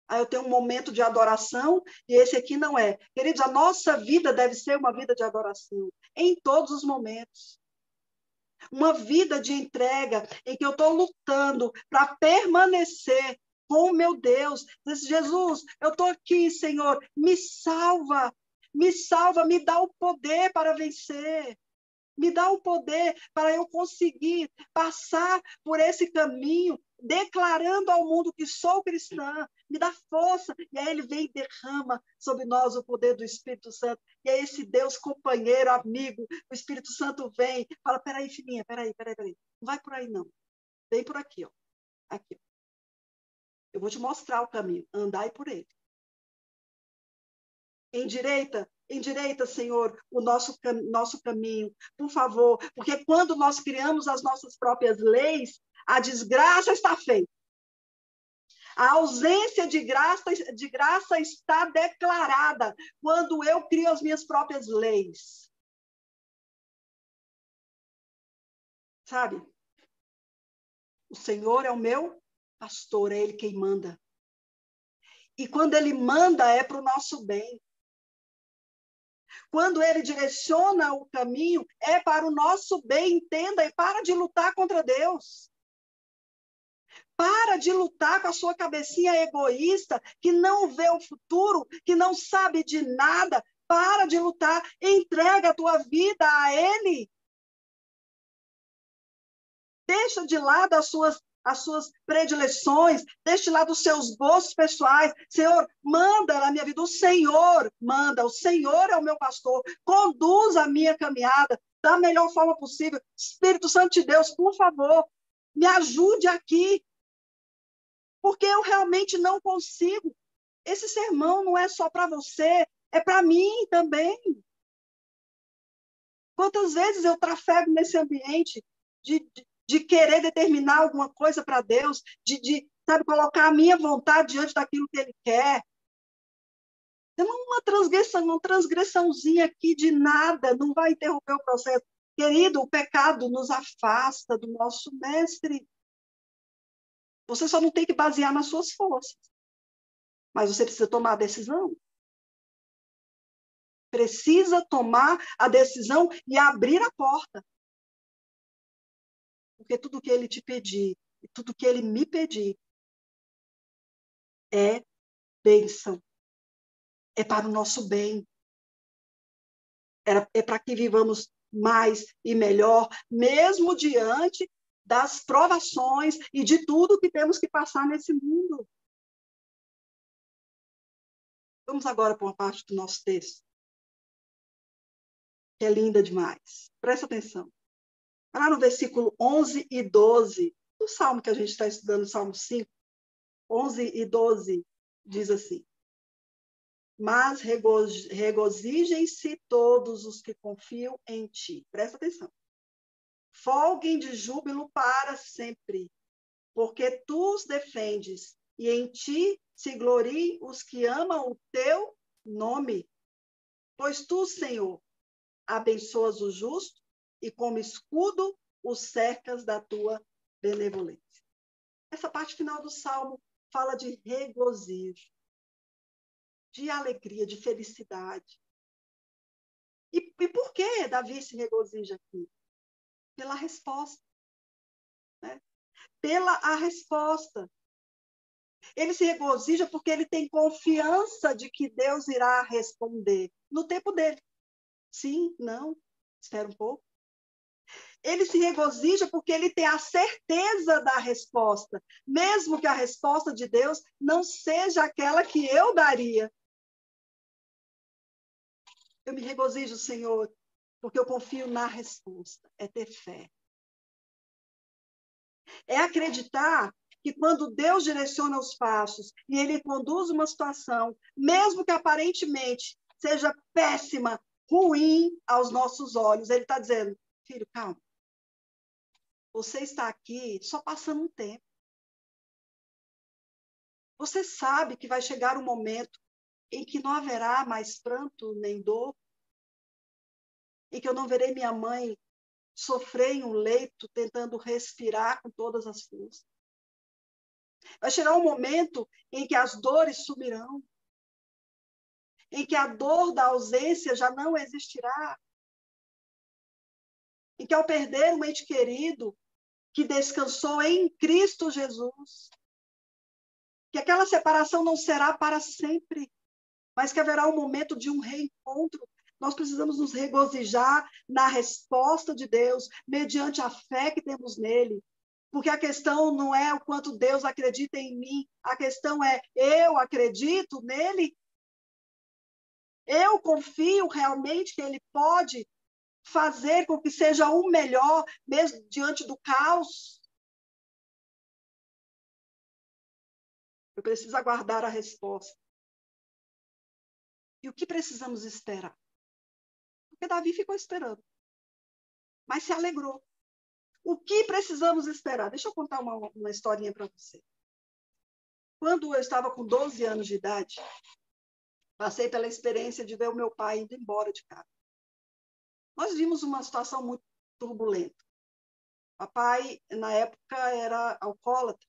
Aí eu tenho um momento de adoração e esse aqui não é. Queridos, a nossa vida deve ser uma vida de adoração, em todos os momentos. Uma vida de entrega, em que eu estou lutando para permanecer com o meu Deus. Diz, Jesus, eu estou aqui, Senhor, me salva, me dá o poder para vencer. Me dá o poder para eu conseguir passar por esse caminho, declarando ao mundo que sou cristã. Me dá força. E aí ele vem e derrama sobre nós o poder do Espírito Santo. E aí esse Deus companheiro, amigo, o Espírito Santo vem, fala, peraí, filhinha, peraí. Não vai por aí, não. Vem por aqui, ó. Aqui. Eu vou te mostrar o caminho. Andai por ele. Endireita, Senhor, o nosso caminho, por favor, porque quando nós criamos as nossas próprias leis, a desgraça está feita. A ausência de graça está declarada quando eu crio as minhas próprias leis. Sabe? O Senhor é o meu pastor, é Ele quem manda. E quando Ele manda, é para o nosso bem. Quando ele direciona o caminho, é para o nosso bem, entenda, e para de lutar contra Deus. Para de lutar com a sua cabecinha egoísta, que não vê o futuro, que não sabe de nada. Para de lutar, entrega a tua vida a Ele. Deixa de lado as suas predileções, deixe lá dos seus gostos pessoais. Senhor, manda na minha vida. O Senhor manda, o Senhor é o meu pastor. Conduz a minha caminhada da melhor forma possível. Espírito Santo de Deus, por favor, me ajude aqui. Porque eu realmente não consigo. Esse sermão não é só para você, é para mim também. Quantas vezes eu trafego nesse ambiente de querer determinar alguma coisa para Deus, sabe, colocar a minha vontade diante daquilo que Ele quer. Tem uma transgressãozinha aqui de nada, não vai interromper o processo. Querido, o pecado nos afasta do nosso mestre. Você só não tem que basear nas suas forças. Mas você precisa tomar a decisão. Precisa tomar a decisão e abrir a porta. Porque tudo que Ele te pedir, e tudo que Ele me pedir, é bênção. É para o nosso bem. É para que vivamos mais e melhor, mesmo diante das provações e de tudo que temos que passar nesse mundo. Vamos agora para uma parte do nosso texto, que é linda demais. Presta atenção. Lá no versículo 11 e 12, do salmo que a gente está estudando, o Salmo 5, 11 e 12, diz assim: mas regozijem-se todos os que confiam em ti. Presta atenção. Folguem de júbilo para sempre, porque tu os defendes, e em ti se gloriem os que amam o teu nome. Pois tu, Senhor, abençoas o justo, e como escudo os cercas da tua benevolência. Essa parte final do Salmo fala de regozijo, de alegria, de felicidade. E por que Davi se regozija aqui? Pela resposta. Né? Pela a resposta. Ele se regozija porque ele tem confiança de que Deus irá responder no tempo dele. Sim, não, espera um pouco. Ele se regozija porque ele tem a certeza da resposta, mesmo que a resposta de Deus não seja aquela que eu daria. Eu me regozijo, Senhor, porque eu confio na resposta. É ter fé. É acreditar que quando Deus direciona os passos e Ele conduz uma situação, mesmo que aparentemente seja péssima, ruim aos nossos olhos, Ele está dizendo, filho, calma. Você está aqui só passando um tempo. Você sabe que vai chegar um momento em que não haverá mais pranto nem dor, em que eu não verei minha mãe sofrer em um leito, tentando respirar com todas as forças. Vai chegar um momento em que as dores sumirão, em que a dor da ausência já não existirá, em que ao perder um ente querido que descansou em Cristo Jesus, que aquela separação não será para sempre, mas que haverá um momento de um reencontro. Nós precisamos nos regozijar na resposta de Deus, mediante a fé que temos nele. Porque a questão não é o quanto Deus acredita em mim, a questão é, eu acredito nele? Eu confio realmente que ele pode fazer com que seja o melhor, mesmo diante do caos? Eu preciso aguardar a resposta. E o que precisamos esperar? Porque Davi ficou esperando, mas se alegrou. O que precisamos esperar? Deixa eu contar uma historinha para você. Quando eu estava com 12 anos de idade, passei pela experiência de ver o meu pai indo embora de casa. Nós vimos uma situação muito turbulenta. Papai, na época, era alcoólatra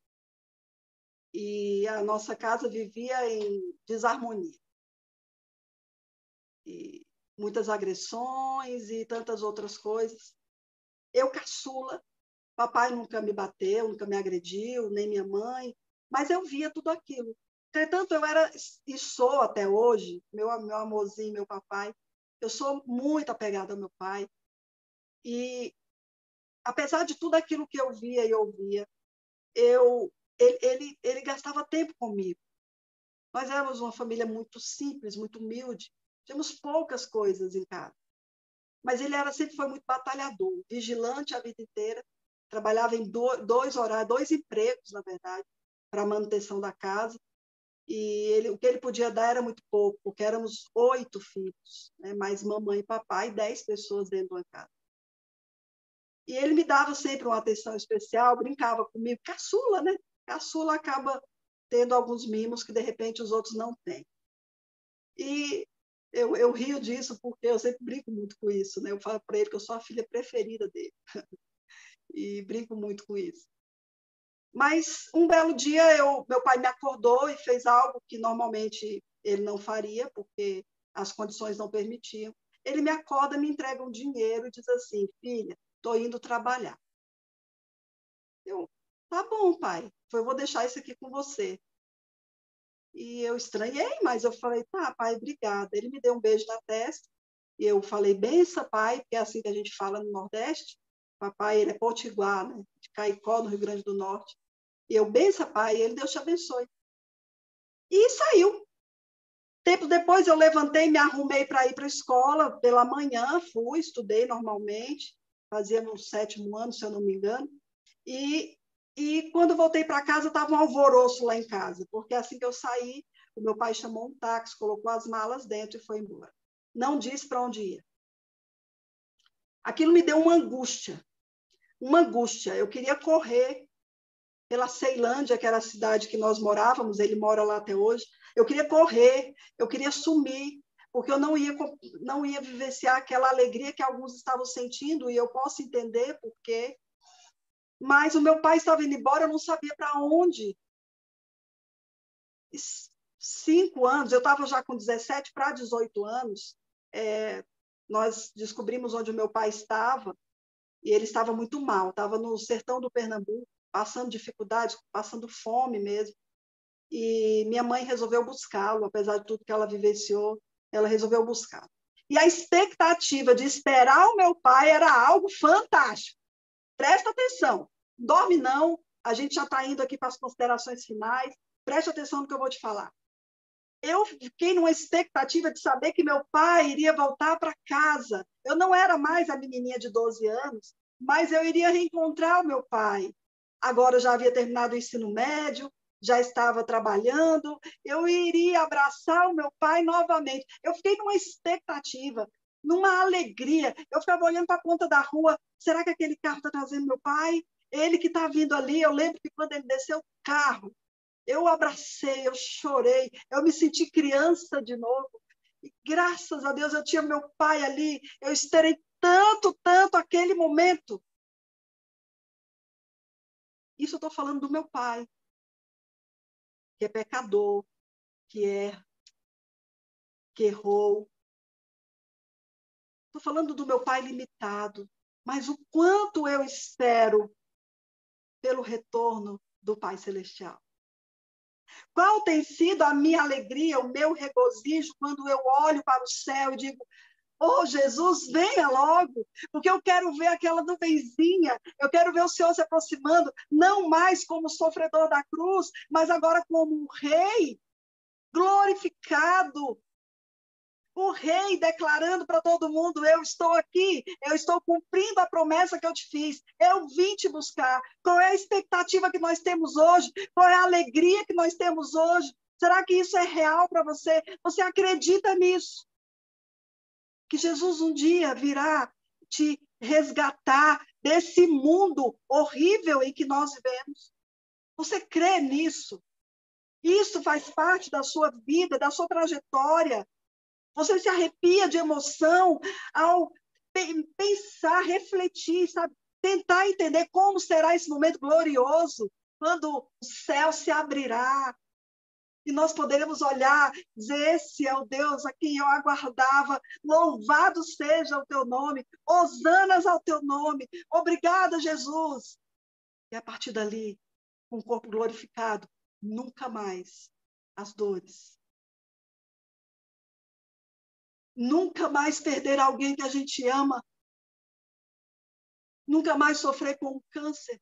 e a nossa casa vivia em desarmonia. E muitas agressões e tantas outras coisas. Eu, caçula, papai nunca me bateu, nunca me agrediu, nem minha mãe, mas eu via tudo aquilo. Entretanto, eu era, e sou até hoje, meu amorzinho, meu papai, eu sou muito apegada ao meu pai. E, apesar de tudo aquilo que eu via e ouvia, ele gastava tempo comigo. Nós éramos uma família muito simples, muito humilde, tínhamos poucas coisas em casa. Mas ele sempre foi muito batalhador, vigilante a vida inteira, trabalhava em dois horários, 2 empregos, na verdade, para a manutenção da casa. E o que ele podia dar era muito pouco, porque éramos 8 filhos, né? Mais mamãe e papai, 10 pessoas dentro de uma casa. E ele me dava sempre uma atenção especial, brincava comigo, caçula, né? Caçula acaba tendo alguns mimos que, de repente, os outros não têm. E eu rio disso porque eu sempre brinco muito com isso, né? Eu falo para ele que eu sou a filha preferida dele. E brinco muito com isso. Mas um belo dia meu pai me acordou e fez algo que normalmente ele não faria, porque as condições não permitiam. Ele me acorda, me entrega um dinheiro e diz assim: filha, estou indo trabalhar. Eu, tá bom, pai, eu vou deixar isso aqui com você. E eu estranhei, mas eu falei: tá, pai, obrigada. Ele me deu um beijo na testa e eu falei: benção, pai, porque é assim que a gente fala no Nordeste. Papai, ele é potiguar, né? De Caicó, no Rio Grande do Norte. E eu, benção, pai, ele, Deus te abençoe. E saiu. Tempo depois eu levantei, me arrumei para ir para a escola, pela manhã fui, estudei normalmente, fazia no 7º ano, se eu não me engano, e quando voltei para casa estava um alvoroço lá em casa, porque assim que eu saí, o meu pai chamou um táxi, colocou as malas dentro e foi embora. Não disse para onde ia. Aquilo me deu uma angústia. Eu queria correr pela Ceilândia, que era a cidade que nós morávamos, ele mora lá até hoje. Eu queria correr, eu queria sumir, porque eu não ia vivenciar aquela alegria que alguns estavam sentindo, e eu posso entender por quê. Mas o meu pai estava indo embora, eu não sabia para onde. 5 anos, eu estava já com 17 para 18 anos, nós descobrimos onde o meu pai estava, e ele estava muito mal, estava no sertão do Pernambuco, passando dificuldades, passando fome mesmo. E minha mãe resolveu buscá-lo, apesar de tudo que ela vivenciou, ela resolveu buscá-lo. E a expectativa de esperar o meu pai era algo fantástico. Presta atenção, dorme não, a gente já está indo aqui para as considerações finais, preste atenção no que eu vou te falar. Eu fiquei numa expectativa de saber que meu pai iria voltar para casa. Eu não era mais a menininha de 12 anos, mas eu iria reencontrar o meu pai. Agora eu já havia terminado o ensino médio, já estava trabalhando, eu iria abraçar o meu pai novamente. Eu fiquei numa expectativa, numa alegria. Eu ficava olhando para a ponta da rua, será que aquele carro está trazendo meu pai? Ele que está vindo ali, eu lembro que quando ele desceu o carro, eu abracei, eu chorei, eu me senti criança de novo. E graças a Deus eu tinha meu pai ali, eu esperei tanto, tanto aquele momento. Isso eu estou falando do meu pai, que é pecador, que errou. Estou falando do meu pai limitado, mas o quanto eu espero pelo retorno do Pai Celestial. Qual tem sido a minha alegria, o meu regozijo, quando eu olho para o céu e digo: oh, Jesus, venha logo, porque eu quero ver aquela nuvenzinha, eu quero ver o Senhor se aproximando, não mais como sofredor da cruz, mas agora como um rei glorificado, o rei declarando para todo mundo: eu estou aqui, eu estou cumprindo a promessa que eu te fiz, eu vim te buscar. Qual é a expectativa que nós temos hoje? Qual é a alegria que nós temos hoje? Será que isso é real para você? Você acredita nisso? Que Jesus um dia virá te resgatar desse mundo horrível em que nós vivemos? Você crê nisso? Isso faz parte da sua vida, da sua trajetória. Você se arrepia de emoção ao pensar, refletir, sabe? Tentar entender como será esse momento glorioso, quando o céu se abrirá e nós poderemos olhar, dizer: esse é o Deus a quem eu aguardava, louvado seja o teu nome, hosanas ao teu nome, obrigada, Jesus. E a partir dali, com o corpo glorificado, nunca mais as dores. Nunca mais perder alguém que a gente ama. Nunca mais sofrer com um câncer.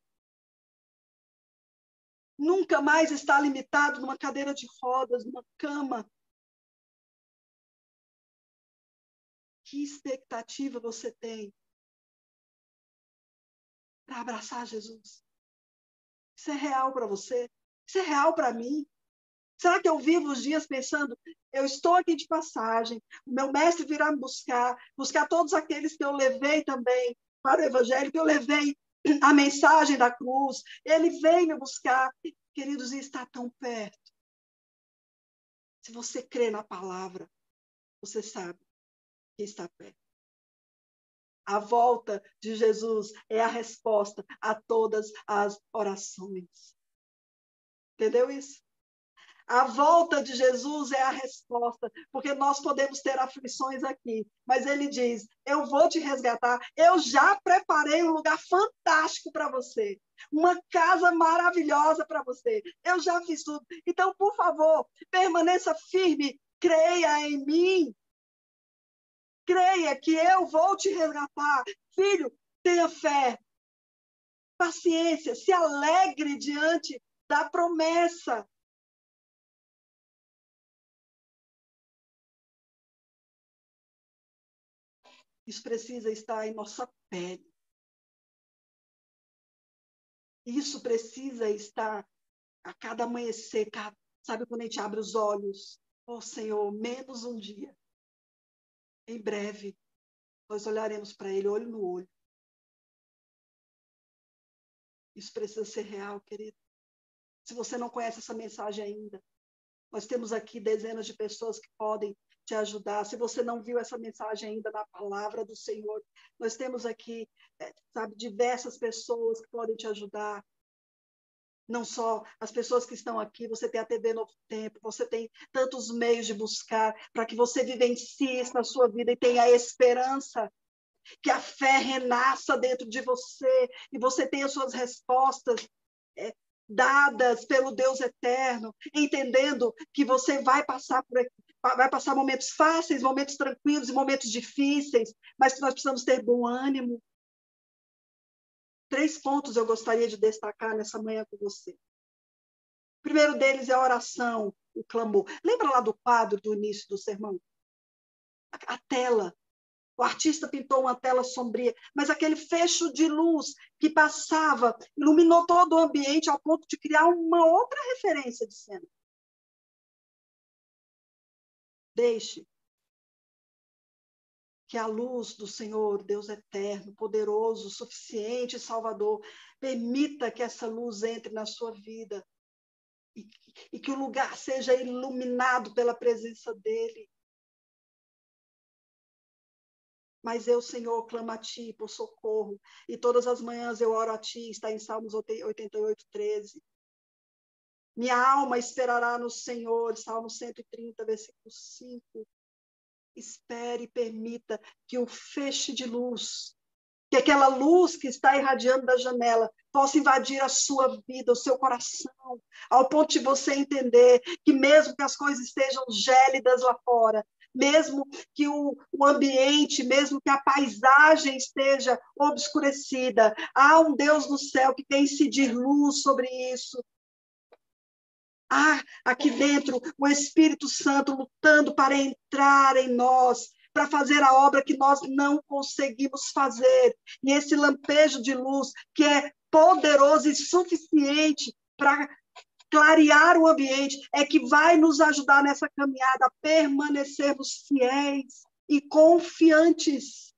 Nunca mais estar limitado numa cadeira de rodas, numa cama. Que expectativa você tem para abraçar Jesus? Isso é real para você? Isso é real para mim? Será que eu vivo os dias pensando, eu estou aqui de passagem, o meu mestre virá me buscar todos aqueles que eu levei também para o evangelho, que eu levei a mensagem da cruz, ele vem me buscar. Queridos, e está tão perto. Se você crê na palavra, você sabe que está perto. A volta de Jesus é a resposta a todas as orações. Entendeu isso? A volta de Jesus é a resposta, porque nós podemos ter aflições aqui, mas ele diz, eu vou te resgatar, eu já preparei um lugar fantástico para você, uma casa maravilhosa para você, eu já fiz tudo. Então, por favor, permaneça firme, creia em mim, creia que eu vou te resgatar. Filho, tenha fé, paciência, se alegre diante da promessa. Isso precisa estar em nossa pele. Isso precisa estar a cada amanhecer, sabe, quando a gente abre os olhos. Oh, Senhor, menos um dia. Em breve, nós olharemos para Ele olho no olho. Isso precisa ser real, querido. Se você não conhece essa mensagem ainda, nós temos aqui dezenas de pessoas que podem te ajudar. Se você não viu essa mensagem ainda na palavra do Senhor, nós temos aqui, sabe, diversas pessoas que podem te ajudar. Não só as pessoas que estão aqui, você tem a TV Novo Tempo, você tem tantos meios de buscar para que você vivencie isso na sua vida e tenha a esperança, que a fé renasça dentro de você e você tenha suas respostas dadas pelo Deus eterno, entendendo que você vai passar por aqui, vai passar momentos fáceis, momentos tranquilos e momentos difíceis, mas que nós precisamos ter bom ânimo. 3 pontos eu gostaria de destacar nessa manhã com você. O primeiro deles é a oração, o clamor. Lembra lá do quadro do início do sermão? A tela. O artista pintou uma tela sombria, mas aquele fecho de luz que passava, iluminou todo o ambiente ao ponto de criar uma outra referência de cena. Deixe que a luz do Senhor, Deus eterno, poderoso, suficiente, Salvador, permita que essa luz entre na sua vida e que o lugar seja iluminado pela presença dele. Mas eu, Senhor, clamo a Ti por socorro, e todas as manhãs eu oro a Ti, está em Salmos 88, 13. Minha alma esperará no Senhor, Salmo 130, versículo 5. Espere e permita que o feixe de luz, que aquela luz que está irradiando da janela possa invadir a sua vida, o seu coração, ao ponto de você entender que mesmo que as coisas estejam gélidas lá fora, mesmo que o ambiente, mesmo que a paisagem esteja obscurecida, há um Deus no céu que quer incidir luz sobre isso. Há aqui dentro o Espírito Santo lutando para entrar em nós, para fazer a obra que nós não conseguimos fazer. E esse lampejo de luz, que é poderoso e suficiente para clarear o ambiente, é que vai nos ajudar nessa caminhada a permanecermos fiéis e confiantes.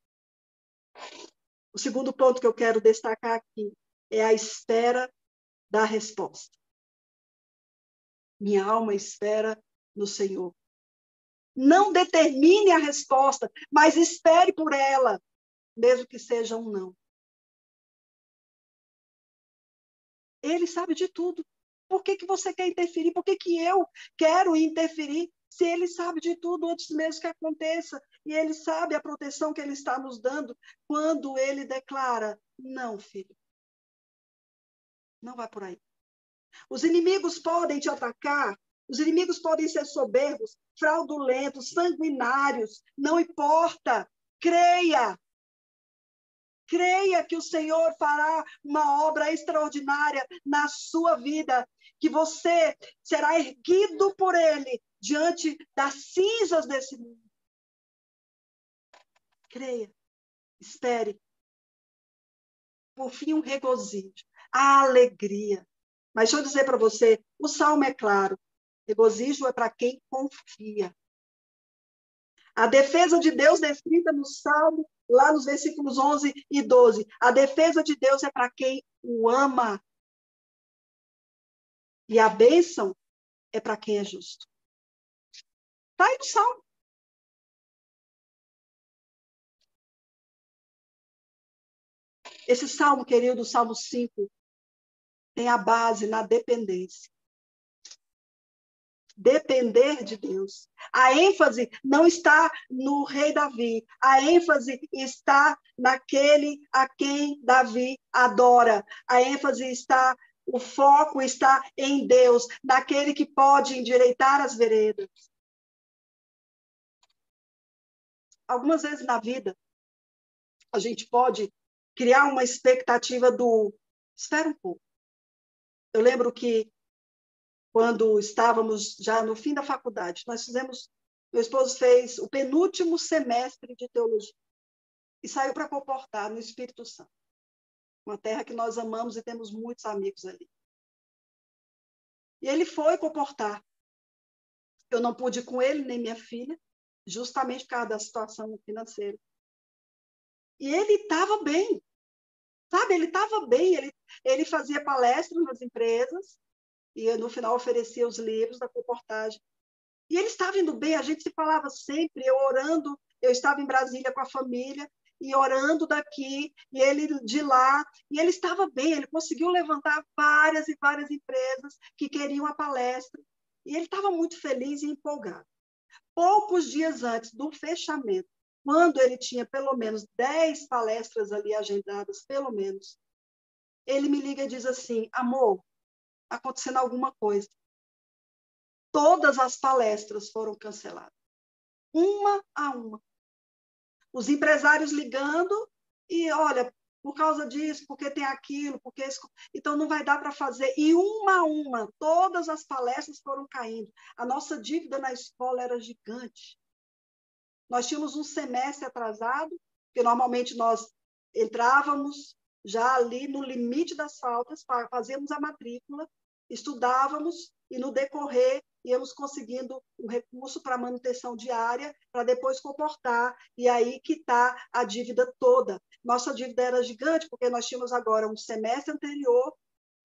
O segundo ponto que eu quero destacar aqui é a espera da resposta. Minha alma espera no Senhor. Não determine a resposta, mas espere por ela, mesmo que seja um não. Ele sabe de tudo. Por que você quer interferir? Por que eu quero interferir se ele sabe de tudo antes mesmo que aconteça? E ele sabe a proteção que ele está nos dando quando ele declara, não, filho, não vai por aí. Os inimigos podem te atacar, os inimigos podem ser soberbos, fraudulentos, sanguinários, não importa. Creia. Creia que o Senhor fará uma obra extraordinária na sua vida, que você será erguido por Ele diante das cinzas desse mundo. Creia, espere. Por fim, um regozijo, a alegria. Mas deixa eu dizer para você, o salmo é claro. Regozijo é para quem confia. A defesa de Deus descrita no Salmo, lá nos versículos 11 e 12. A defesa de Deus é para quem o ama. E a bênção é para quem é justo. Está aí no Salmo. Esse Salmo, querido, o Salmo 5, tem a base na dependência. Depender de Deus. A ênfase não está no rei Davi. A ênfase está naquele a quem Davi adora. A ênfase está, o foco está em Deus, naquele que pode endireitar as veredas. Algumas vezes na vida, a gente pode criar uma expectativa do espera um pouco. Eu lembro que quando estávamos já no fim da faculdade, meu esposo fez o penúltimo semestre de teologia e saiu para comportar no Espírito Santo, uma terra que nós amamos e temos muitos amigos ali. E ele foi comportar. Eu não pude ir com ele, nem minha filha, justamente por causa da situação financeira. E ele estava bem, sabe? Ele estava bem, ele fazia palestras nas empresas, e no final oferecia os livros da comportagem. E ele estava indo bem, a gente se falava sempre, eu orando, eu estava em Brasília com a família, e orando daqui, e ele de lá, e ele estava bem, ele conseguiu levantar várias e várias empresas que queriam a palestra, e ele estava muito feliz e empolgado. Poucos dias antes do fechamento, quando ele tinha pelo menos 10 palestras ali agendadas, pelo menos, ele me liga e diz assim, amor, acontecendo alguma coisa. Todas as palestras foram canceladas. Uma a uma. Os empresários ligando e, olha, por causa disso, porque tem aquilo, porque isso, então não vai dar para fazer. E uma a uma, todas as palestras foram caindo. A nossa dívida na escola era gigante. Nós tínhamos um semestre atrasado, porque normalmente nós entrávamos já ali no limite das faltas, fazíamos a matrícula, estudávamos e no decorrer íamos conseguindo um recurso para manutenção diária, para depois comportar e aí quitar a dívida toda. Nossa dívida era gigante, porque nós tínhamos agora um semestre anterior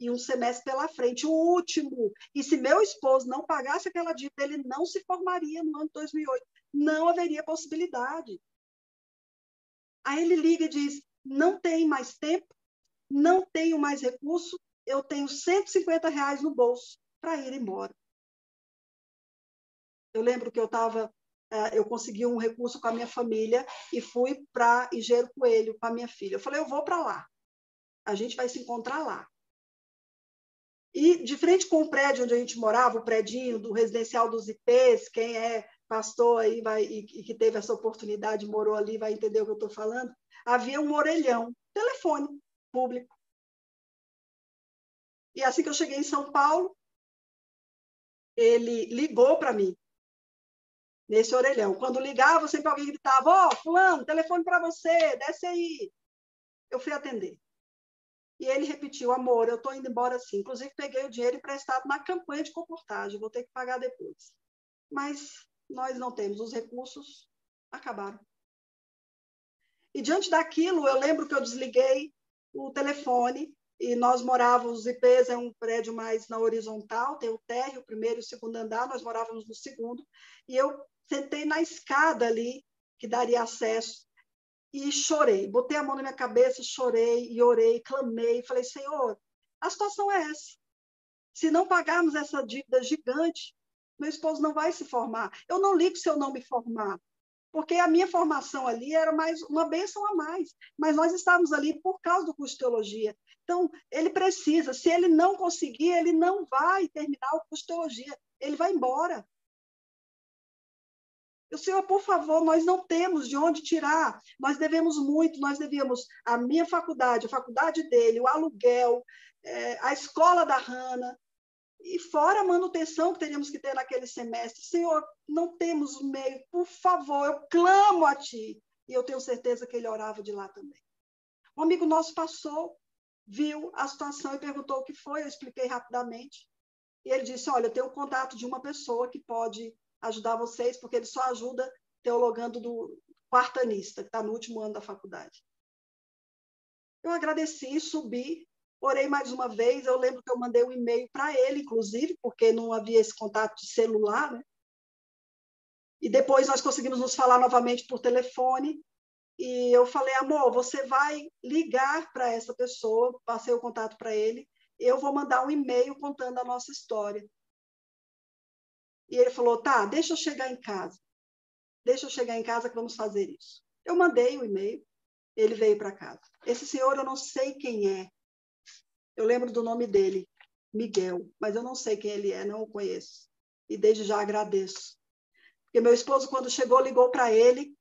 e um semestre pela frente, o último. E se meu esposo não pagasse aquela dívida, ele não se formaria no ano de 2008. Não haveria possibilidade. Aí ele liga e diz, não tem mais tempo, não tenho mais recurso, eu tenho R$150 no bolso para ir embora. Eu lembro que eu consegui um recurso com a minha família e fui para Engenheiro Coelho com a minha filha. Eu falei, eu vou para lá. A gente vai se encontrar lá. E de frente com o prédio onde a gente morava, o predinho do residencial dos IPs, quem é pastor aí e que teve essa oportunidade, morou ali, vai entender o que eu estou falando, havia um orelhão, telefone público. E assim que eu cheguei em São Paulo, ele ligou para mim, nesse orelhão. Quando ligava, sempre alguém gritava, ó, fulano, telefone para você, desce aí. Eu fui atender. E ele repetiu, amor, eu estou indo embora sim. Inclusive, peguei o dinheiro emprestado na campanha de comportagem, vou ter que pagar depois. Mas nós não temos, os recursos acabaram. E diante daquilo, eu lembro que eu desliguei o telefone e nós morávamos, os IPs é um prédio mais na horizontal, tem o térreo, o primeiro e o segundo andar, nós morávamos no segundo, e eu sentei na escada ali, que daria acesso, e chorei, botei a mão na minha cabeça, chorei e orei, clamei, falei, Senhor, a situação é essa. Se não pagarmos essa dívida gigante, meu esposo não vai se formar. Eu não ligo se eu não me formar, porque a minha formação ali era mais uma bênção a mais, mas nós estávamos ali por causa do curso de teologia. Então, ele precisa, se ele não conseguir, ele não vai terminar o curso de teologia, ele vai embora. O Senhor, por favor, nós não temos de onde tirar, nós devemos muito, nós devíamos a minha faculdade, a faculdade dele, o aluguel, a escola da Hannah, e fora a manutenção que teríamos que ter naquele semestre. Senhor, não temos meio, por favor, eu clamo a Ti. E eu tenho certeza que ele orava de lá também. Um amigo nosso passou, viu a situação e perguntou o que foi, eu expliquei rapidamente. E ele disse, olha, eu tenho o contato de uma pessoa que pode ajudar vocês, porque ele só ajuda teologando do quartanista, que está no último ano da faculdade. Eu agradeci, subi, orei mais uma vez. Eu lembro que eu mandei um e-mail para ele, inclusive, porque não havia esse contato de celular, né? E depois nós conseguimos nos falar novamente por telefone. E eu falei, amor, você vai ligar para essa pessoa, passei o contato para ele, eu vou mandar um e-mail contando a nossa história. E ele falou, tá, deixa eu chegar em casa. Deixa eu chegar em casa que vamos fazer isso. Eu mandei o e-mail, ele veio para casa. Esse senhor, eu não sei quem é. Eu lembro do nome dele, Miguel, mas eu não sei quem ele é, não o conheço. E desde já agradeço. Porque meu esposo, quando chegou, ligou para ele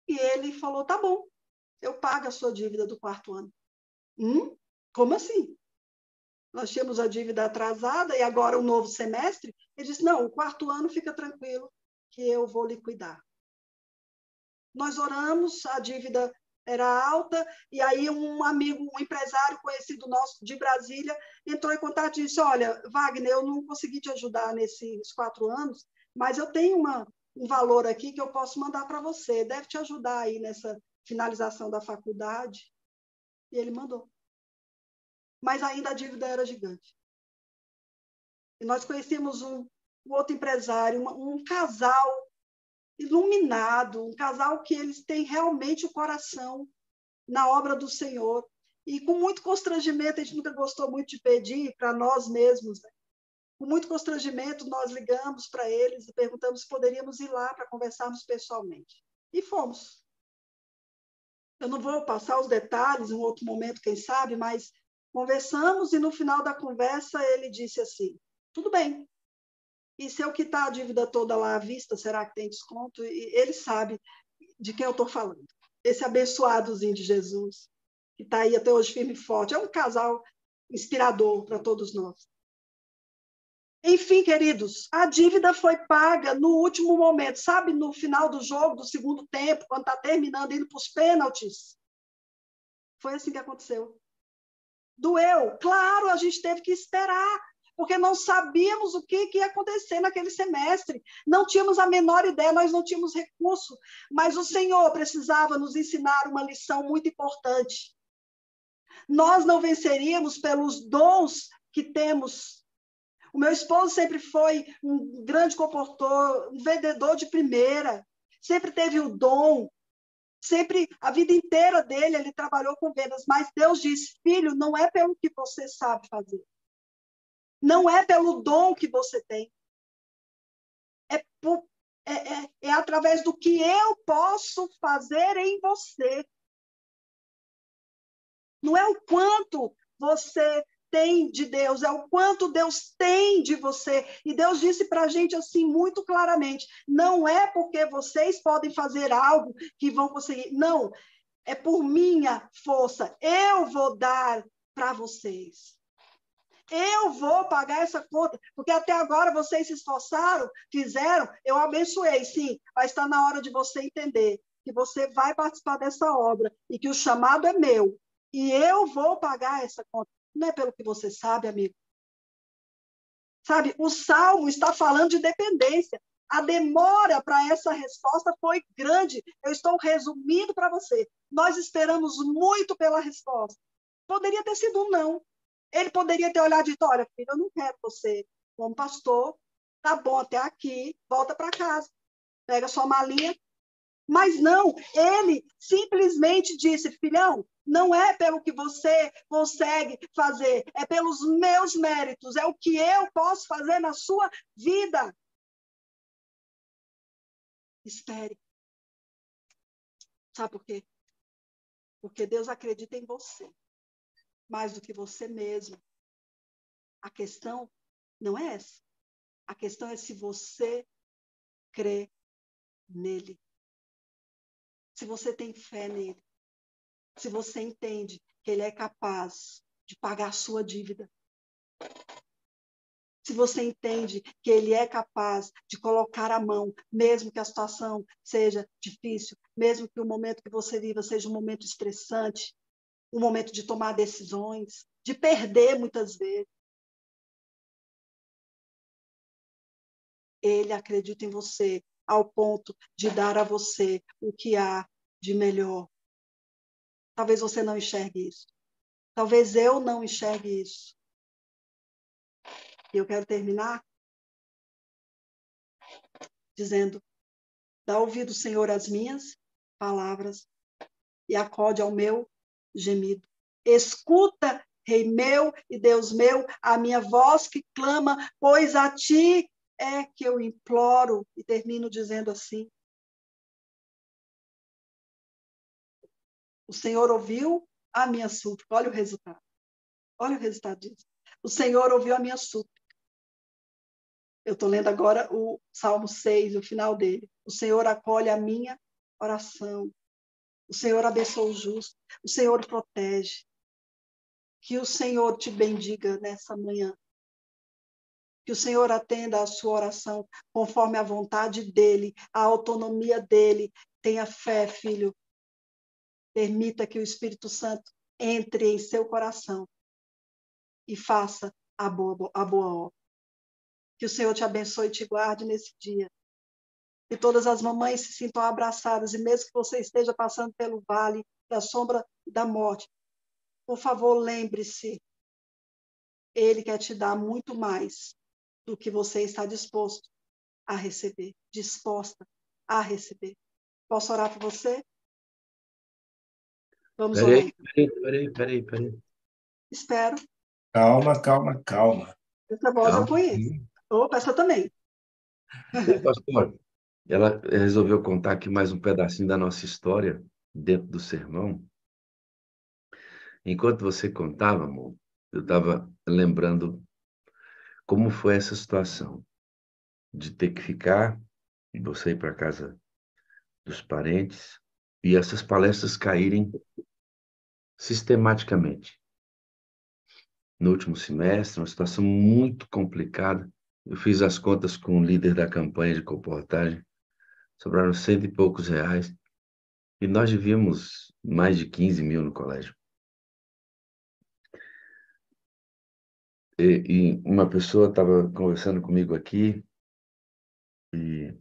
e ele falou, tá bom, eu pago a sua dívida do quarto ano. Como assim? Nós tínhamos a dívida atrasada e agora o novo semestre. Ele disse, não, o quarto ano fica tranquilo que eu vou liquidar. Nós oramos, a dívida era alta, e aí um amigo, um empresário conhecido nosso de Brasília, entrou em contato e disse, olha, Wagner, eu não consegui te ajudar nesses 4 anos, mas eu tenho um valor aqui que eu posso mandar para você, deve te ajudar aí nessa finalização da faculdade. E ele mandou. Mas ainda a dívida era gigante. E nós conhecemos um outro empresário, um casal iluminado, um casal que eles têm realmente o coração na obra do Senhor. E com muito constrangimento, a gente nunca gostou muito de pedir para nós mesmos, né? Com muito constrangimento, nós ligamos para eles e perguntamos se poderíamos ir lá para conversarmos pessoalmente. E fomos. Eu não vou passar os detalhes, em um outro momento, quem sabe, mas conversamos e no final da conversa ele disse assim, tudo bem, e se eu quitar a dívida toda lá à vista, será que tem desconto? E ele sabe de quem eu estou falando. Esse abençoadozinho de Jesus, que está aí até hoje firme e forte. É um casal inspirador para todos nós. Enfim, queridos, a dívida foi paga no último momento. Sabe, no final do jogo, do segundo tempo, quando está terminando, indo para os pênaltis. Foi assim que aconteceu. Doeu? Claro, a gente teve que esperar, porque não sabíamos o que ia acontecer naquele semestre. Não tínhamos a menor ideia, nós não tínhamos recurso, mas o Senhor precisava nos ensinar uma lição muito importante. Nós não venceríamos pelos dons que temos. O meu esposo sempre foi um grande comportor, um vendedor de primeira, sempre teve o dom, sempre, a vida inteira dele, ele trabalhou com vendas, mas Deus disse, filho, não é pelo que você sabe fazer. Não é pelo dom que você tem. É através do que eu posso fazer em você. Não é o quanto você tem de Deus, é o quanto Deus tem de você. E Deus disse para a gente assim muito claramente, não é porque vocês podem fazer algo que vão conseguir. Não, é por minha força. Eu vou dar para vocês. Eu vou pagar essa conta, porque até agora vocês se esforçaram, fizeram, eu abençoei, sim, mas está na hora de você entender que você vai participar dessa obra e que o chamado é meu, e eu vou pagar essa conta. Não é pelo que você sabe, amigo. Sabe, o Salmo está falando de dependência. A demora para essa resposta foi grande. Eu estou resumindo para você. Nós esperamos muito pela resposta. Poderia ter sido um não. Ele poderia ter olhado e dito, olha, filho, eu não quero você como pastor, tá bom até aqui, volta para casa, pega sua malinha. Mas não, ele simplesmente disse, filhão, não é pelo que você consegue fazer, é pelos meus méritos, é o que eu posso fazer na sua vida. Espere. Sabe por quê? Porque Deus acredita em você, mais do que você mesmo. A questão não é essa. A questão é se você crê nele. Se você tem fé nele. Se você entende que ele é capaz de pagar a sua dívida. Se você entende que ele é capaz de colocar a mão, mesmo que a situação seja difícil, mesmo que o momento que você viva seja um momento estressante, um momento de tomar decisões, de perder muitas vezes. Ele acredita em você ao ponto de dar a você o que há de melhor. Talvez você não enxergue isso. Talvez eu não enxergue isso. E eu quero terminar dizendo: dá ouvido, Senhor, às minhas palavras e acode ao meu gemido. Escuta, Rei meu e Deus meu, a minha voz que clama, pois a ti é que eu imploro. E termino dizendo assim: o Senhor ouviu a minha súplica. Olha o resultado. Olha o resultado disso. O Senhor ouviu a minha súplica. Eu estou lendo agora o Salmo 6, o final dele. O Senhor acolhe a minha oração. O Senhor abençoa o justo. O Senhor protege. Que o Senhor te bendiga nessa manhã. Que o Senhor atenda a sua oração conforme a vontade dele, a autonomia dele. Tenha fé, filho. Permita que o Espírito Santo entre em seu coração e faça a boa obra. Que o Senhor te abençoe e te guarde nesse dia. Que todas as mamães se sintam abraçadas, e mesmo que você esteja passando pelo vale da sombra da morte, por favor, lembre-se, Ele quer te dar muito mais do que você está disposto a receber, disposta a receber. Posso orar por você? Vamos orar. Peraí. Espero. Calma. Essa voz eu conheço. Opa, essa também. Pastor, ela resolveu contar aqui mais um pedacinho da nossa história dentro do sermão. Enquanto você contava, amor, eu estava lembrando como foi essa situação de ter que ficar e você ir para casa dos parentes e essas palestras caírem sistematicamente. No último semestre, uma situação muito complicada. Eu fiz as contas com o líder da campanha de comportagem, sobraram 100 e poucos reais, e nós devíamos mais de 15 mil no colégio. E uma pessoa estava conversando comigo aqui, e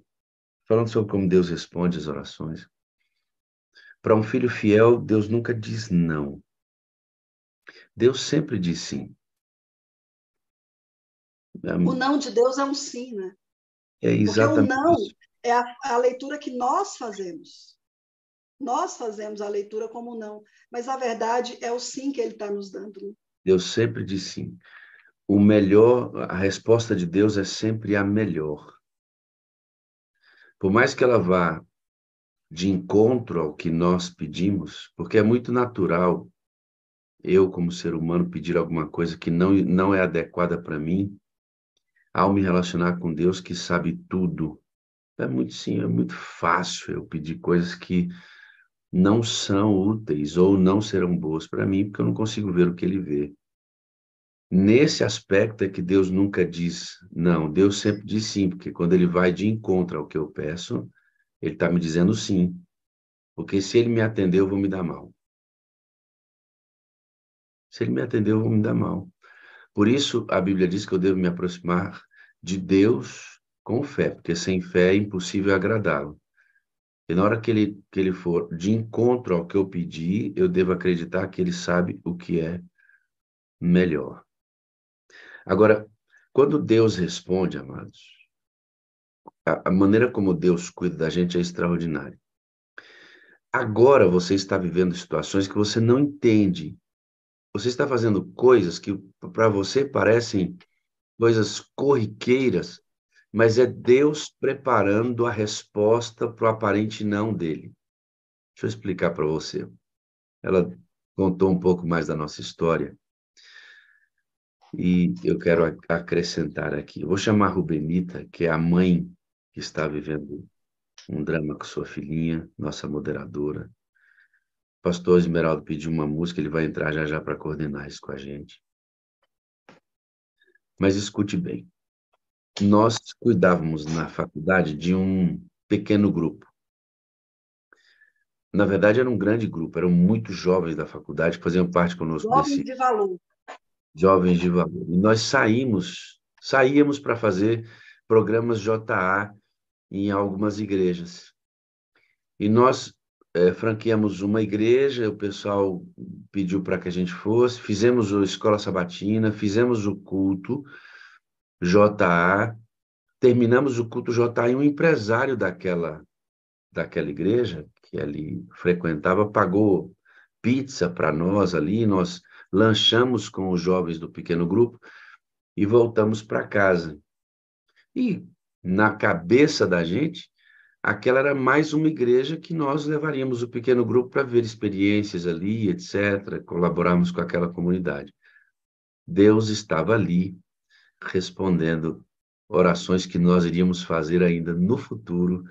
falando sobre como Deus responde as orações. Para um filho fiel, Deus nunca diz não. Deus sempre diz sim. O não de Deus é um sim, né? É Porque o exatamente não isso. é a leitura que nós fazemos. Nós fazemos a leitura como não, mas a verdade é o sim que ele está nos dando. Deus sempre diz sim. O melhor, a resposta de Deus é sempre a melhor. Por mais que ela vá de encontro ao que nós pedimos, porque é muito natural eu, como ser humano, pedir alguma coisa que não é adequada para mim, ao me relacionar com Deus que sabe tudo. É muito fácil eu pedir coisas que não são úteis ou não serão boas para mim, porque eu não consigo ver o que ele vê. Nesse aspecto é que Deus nunca diz não, Deus sempre diz sim, porque quando ele vai de encontro ao que eu peço, ele está me dizendo sim, porque se ele me atender, eu vou me dar mal. Se ele me atender, eu vou me dar mal. Por isso, a Bíblia diz que eu devo me aproximar de Deus com fé, porque sem fé é impossível agradá-lo. E na hora que ele for de encontro ao que eu pedi, eu devo acreditar que ele sabe o que é melhor. Agora, quando Deus responde, amados, a maneira como Deus cuida da gente é extraordinária. Agora você está vivendo situações que você não entende. Você está fazendo coisas que para você parecem coisas corriqueiras, mas é Deus preparando a resposta para o aparente não dele. Deixa eu explicar para você. Ela contou um pouco mais da nossa história e eu quero acrescentar aqui. Eu vou chamar a Rubenita, que é a mãe que está vivendo um drama com sua filhinha, nossa moderadora. O pastor Esmeraldo pediu uma música, ele vai entrar já já para coordenar isso com a gente. Mas escute bem. Nós cuidávamos na faculdade de um pequeno grupo. Na verdade, era um grande grupo, eram muitos jovens da faculdade que faziam parte conosco Jovens desse de valor. Jovens de Valor. E nós saíamos para fazer programas JA em algumas igrejas. E nós franqueamos uma igreja, o pessoal pediu para que a gente fosse, fizemos a escola sabatina, fizemos o culto JA, terminamos o culto JA e um empresário daquela igreja, que ali frequentava, pagou pizza para nós ali, nós lanchamos com os jovens do pequeno grupo e voltamos para casa. E na cabeça da gente, aquela era mais uma igreja que nós levaríamos o pequeno grupo para ver experiências ali, etc., colaborarmos com aquela comunidade. Deus estava ali respondendo orações que nós iríamos fazer ainda no futuro,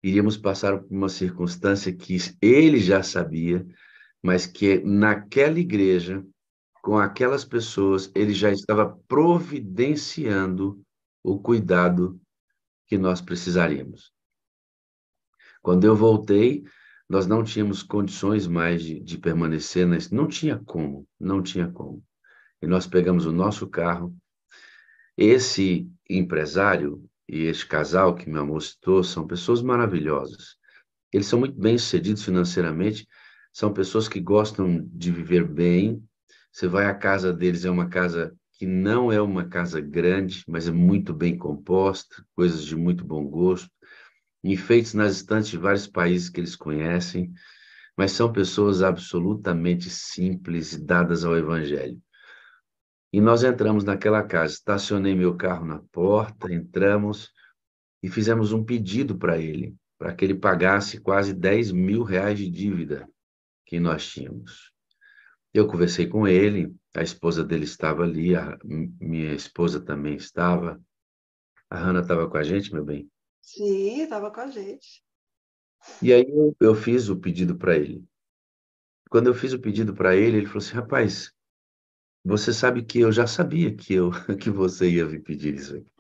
iríamos passar por uma circunstância que ele já sabia, mas que naquela igreja, com aquelas pessoas, ele já estava providenciando o cuidado que nós precisaríamos. Quando eu voltei, nós não tínhamos condições mais de permanecer, não tinha como, não tinha como. E nós pegamos o nosso carro. Esse empresário e esse casal que meu amor citou são pessoas maravilhosas. Eles são muito bem-sucedidos financeiramente, são pessoas que gostam de viver bem. Você vai à casa deles, é uma casa que não é uma casa grande, mas é muito bem composta, coisas de muito bom gosto, enfeites nas estantes de vários países que eles conhecem, mas são pessoas absolutamente simples e dadas ao Evangelho. E nós entramos naquela casa, estacionei meu carro na porta, entramos e fizemos um pedido para ele que ele pagasse quase 10 mil reais de dívida que nós tínhamos. Eu conversei com ele, a esposa dele estava ali, minha esposa também estava, a Hannah estava com a gente, meu bem. Sim, estava com a gente. E aí eu fiz o pedido para ele. Quando eu fiz o pedido para ele, ele falou assim, rapaz, você sabe que eu já sabia que você ia me pedir isso aqui.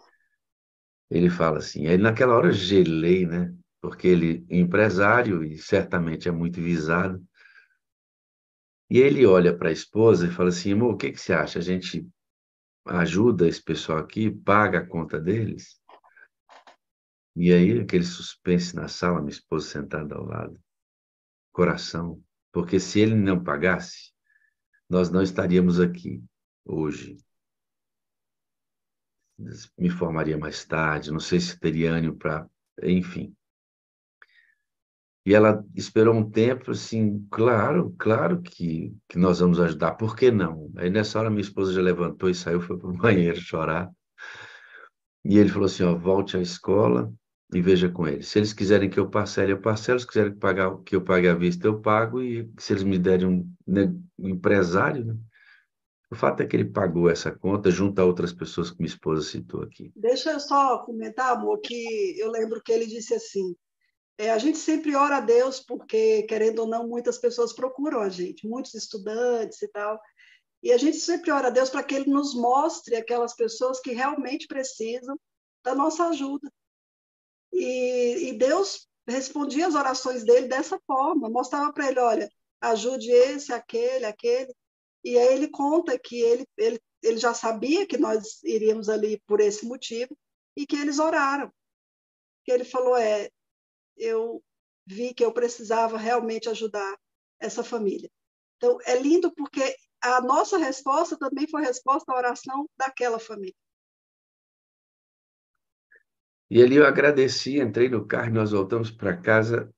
Ele fala assim, aí naquela hora eu gelei, né? Porque ele é empresário e certamente é muito visado. E ele olha para a esposa e fala assim, amor, o que que você acha? A gente ajuda esse pessoal aqui, paga a conta deles? E aí, aquele suspense na sala, minha esposa sentada ao lado. Coração. Porque se ele não pagasse, nós não estaríamos aqui hoje. Me formaria mais tarde, não sei se teria ânimo para... Enfim. E ela esperou um tempo, assim, claro que nós vamos ajudar, por que não? Aí nessa hora minha esposa já levantou e saiu, foi para o banheiro chorar. E ele falou assim, ó, volte à escola e veja com eles. Se eles quiserem que eu parcele, eu parcelo. Se quiserem que eu pague à vista, eu pago. E se eles me derem um empresário, né? O fato é que ele pagou essa conta junto a outras pessoas que minha esposa citou aqui. Deixa eu só comentar, amor, que eu lembro que ele disse assim, a gente sempre ora a Deus porque, querendo ou não, muitas pessoas procuram a gente, muitos estudantes e tal, e a gente sempre ora a Deus para que Ele nos mostre aquelas pessoas que realmente precisam da nossa ajuda. E Deus respondia as orações dele dessa forma, mostrava para ele, olha, ajude esse, aquele. E aí ele conta que ele já sabia que nós iríamos ali por esse motivo e que eles oraram. Que ele falou, eu vi que eu precisava realmente ajudar essa família. Então, é lindo porque a nossa resposta também foi resposta à oração daquela família. E ali eu agradeci, entrei no carro e nós voltamos para casa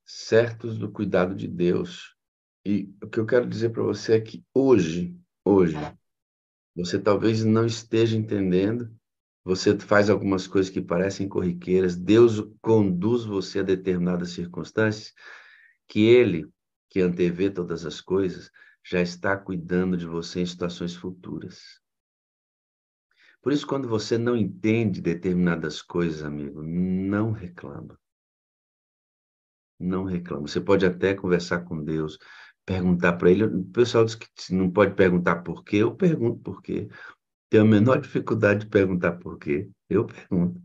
certos do cuidado de Deus. E o que eu quero dizer para você é que hoje, você talvez não esteja entendendo, você faz algumas coisas que parecem corriqueiras, Deus conduz você a determinadas circunstâncias, que Ele, que antevê todas as coisas, já está cuidando de você em situações futuras. Por isso, quando você não entende determinadas coisas, amigo, não reclama. Não reclama. Você pode até conversar com Deus, perguntar para Ele. O pessoal diz que não pode perguntar por quê. Eu pergunto por quê. Tenho a menor dificuldade de perguntar por quê. Eu pergunto.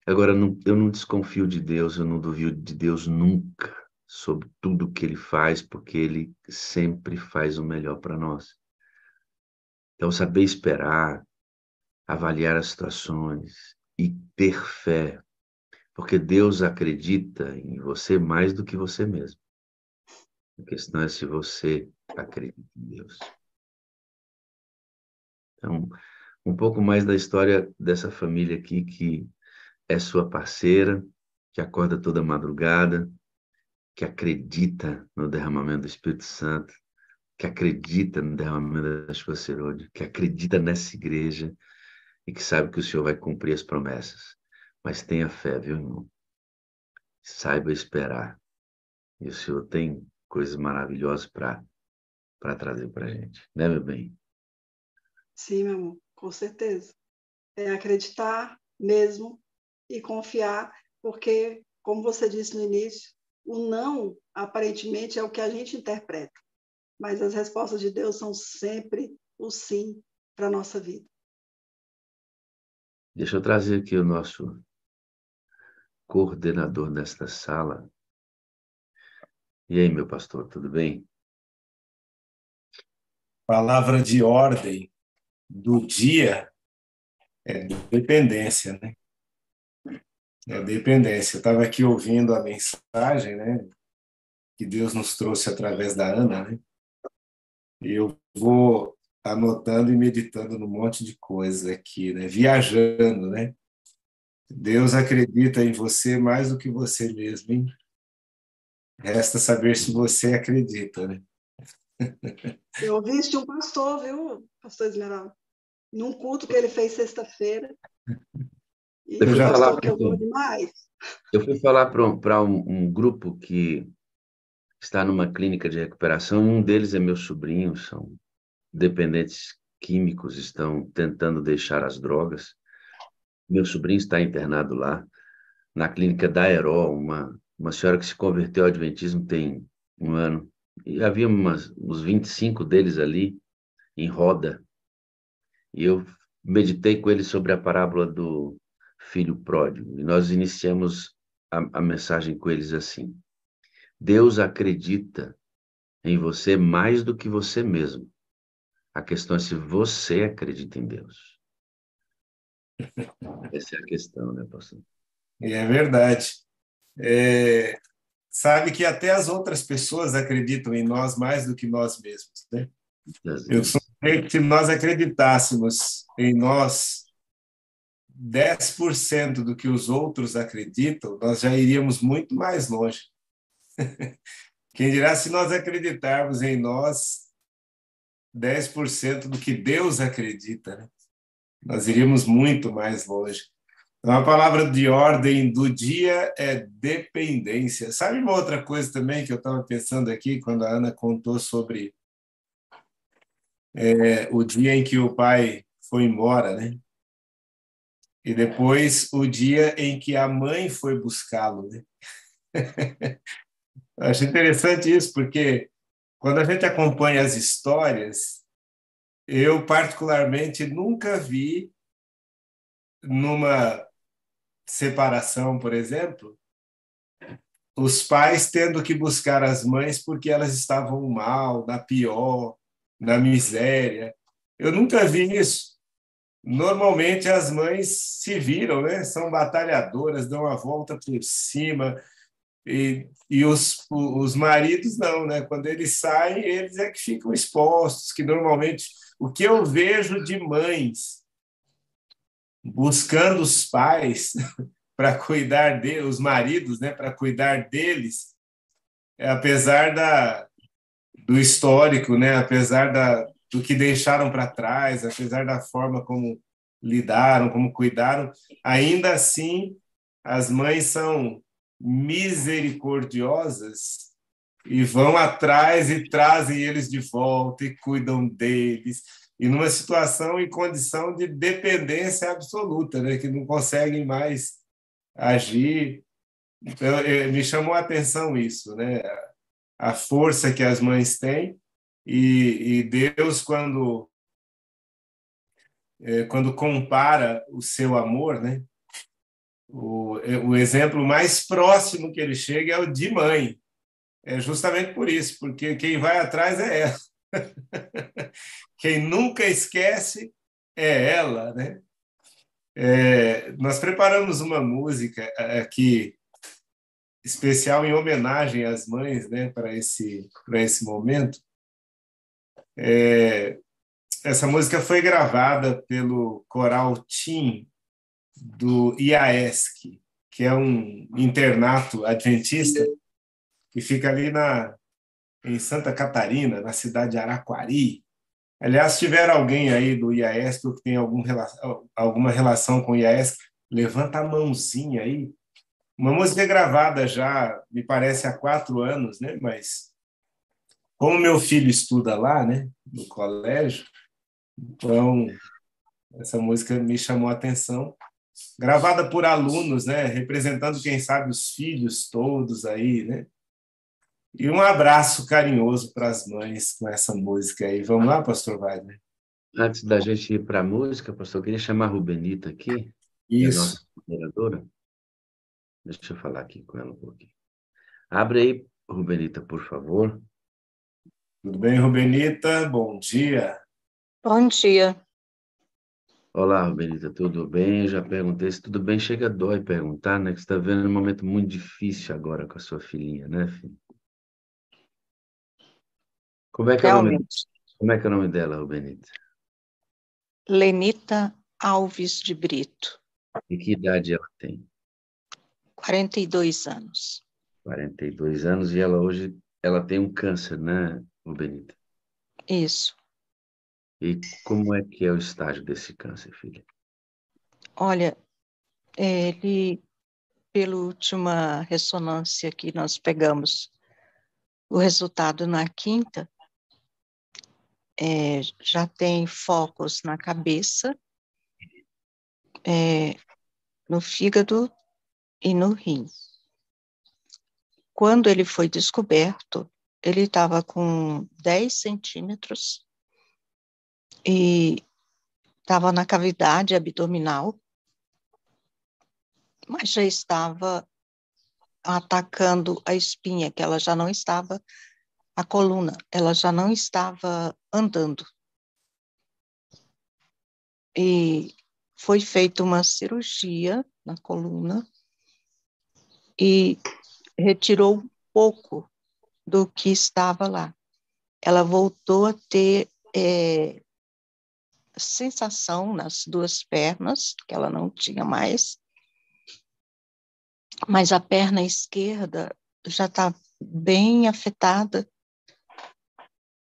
Agora, eu não desconfio de Deus, eu não duvido de Deus nunca sobre tudo que Ele faz, porque Ele sempre faz o melhor para nós. Então, saber esperar, avaliar as situações e ter fé, porque Deus acredita em você mais do que você mesmo. A questão é se você acredita em Deus. Então, um pouco mais da história dessa família aqui, que é sua parceira, que acorda toda madrugada, que acredita no derramamento do Espírito Santo, que acredita no derramamento da Chuva Serôdia, que acredita nessa igreja e que sabe que o Senhor vai cumprir as promessas. Mas tenha fé, viu, irmão? Saiba esperar. E o Senhor tem coisas maravilhosas para trazer para a gente. Né, meu bem? Sim, meu amor, com certeza. É acreditar mesmo e confiar, porque, como você disse no início, o não, aparentemente, é o que a gente interpreta, mas as respostas de Deus são sempre o sim para a nossa vida. Deixa eu trazer aqui o nosso coordenador desta sala. E aí, meu pastor, tudo bem? Palavra de ordem do dia é dependência, né? É dependência. Eu estava aqui ouvindo a mensagem, né, que Deus nos trouxe através da Ana, né? E eu vou anotando e meditando num monte de coisa aqui, né? Viajando, né? Deus acredita em você mais do que você mesmo, hein? Resta saber se você acredita, né? Eu ouvi isso de um pastor, viu, pastor Esmeralda? Num culto que ele fez sexta-feira, Eu e Eu um fui já falar pastor que eu dou para demais. um grupo que está numa clínica de recuperação, e um deles é meu sobrinho, são dependentes químicos, estão tentando deixar as drogas. Meu sobrinho está internado lá, na clínica da Aero, uma senhora que se converteu ao Adventismo tem um ano. E havia uns 25 deles ali, em roda, e eu meditei com eles sobre a parábola do filho pródigo. E nós iniciamos a mensagem com eles assim: Deus acredita em você mais do que você mesmo. A questão é se você acredita em Deus. Essa é a questão, né, pastor? E é verdade. É, sabe que até as outras pessoas acreditam em nós mais do que nós mesmos, né? Às Eu sou vezes. que se nós acreditássemos em nós 10% do que os outros acreditam, nós já iríamos muito mais longe. Quem dirá se nós acreditarmos em nós 10% do que Deus acredita, né? Nós iríamos muito mais longe. Então, a palavra de ordem do dia é dependência. Sabe uma outra coisa também que eu estava pensando aqui, quando a Ana contou sobre o dia em que o pai foi embora, né? E depois o dia em que a mãe foi buscá-lo, né? Eu acho interessante isso, porque quando a gente acompanha as histórias, eu particularmente nunca vi numa separação, por exemplo, os pais tendo que buscar as mães porque elas estavam mal, na pior, na miséria. Eu nunca vi isso. Normalmente as mães se viram, né? São batalhadoras, dão a volta por cima, e os maridos não, né? Quando eles saem, eles é que ficam expostos, que normalmente o que eu vejo de mães buscando os pais para cuidar deles, os maridos, né, para cuidar deles, apesar do histórico, né, apesar do que deixaram para trás, apesar da forma como lidaram, como cuidaram, ainda assim as mães são misericordiosas e vão atrás e trazem eles de volta e cuidam deles, e numa situação e condição de dependência absoluta, né, que não conseguem mais agir. Então, me chamou a atenção isso, né? A força que as mães têm, e Deus, quando compara o seu amor, né? O exemplo mais próximo que ele chega é o de mãe. É justamente por isso, porque quem vai atrás é ela. Quem nunca esquece é ela, né? Nós preparamos uma música aqui especial em homenagem às mães, né, para esse momento. Essa música foi gravada pelo Coral Team do IAESC, que é um internato adventista que fica ali em Santa Catarina, na cidade de Araquari. Aliás, se tiver alguém aí do IAESC ou que tem alguma relação com o IAESC, levanta a mãozinha aí. Uma música gravada já, me parece, há 4 anos, né? Mas como meu filho estuda lá, né, no colégio, então essa música me chamou a atenção. Gravada por alunos, né, representando, quem sabe, os filhos todos aí, né? E um abraço carinhoso para as mães com essa música aí. Vamos lá, pastor Wagner? Antes da gente ir para a música, pastor, eu queria chamar a Rubenita aqui, que é a Isso. nossa moderadora. Deixa eu falar aqui com ela um pouquinho. Abre aí, Rubenita, por favor. Tudo bem, Rubenita? Bom dia. Bom dia. Olá, Rubenita, tudo bem? Já perguntei se tudo bem. Chega dói perguntar, né? Que você está vendo um momento muito difícil agora com a sua filhinha, né, filho? Como é que é o nome, Realmente. como é que é o nome dela, Rubenita? Lenita Alves de Brito, E que idade ela tem? 42 anos. 42 anos e ela hoje tem um câncer, né, Rubenita? Isso. E como é que é o estágio desse câncer, filha? Olha, ele, pela última ressonância que nós pegamos, o resultado na quinta, já tem focos na cabeça, no fígado e no rim. Quando ele foi descoberto, ele estava com 10 centímetros e estava na cavidade abdominal, mas já estava atacando a espinha, que ela já não estava, a coluna, ela já não estava andando. E foi feita uma cirurgia na coluna e retirou um pouco do que estava lá. Ela voltou a ter sensação nas 2 pernas, que ela não tinha mais, mas a perna esquerda já está bem afetada.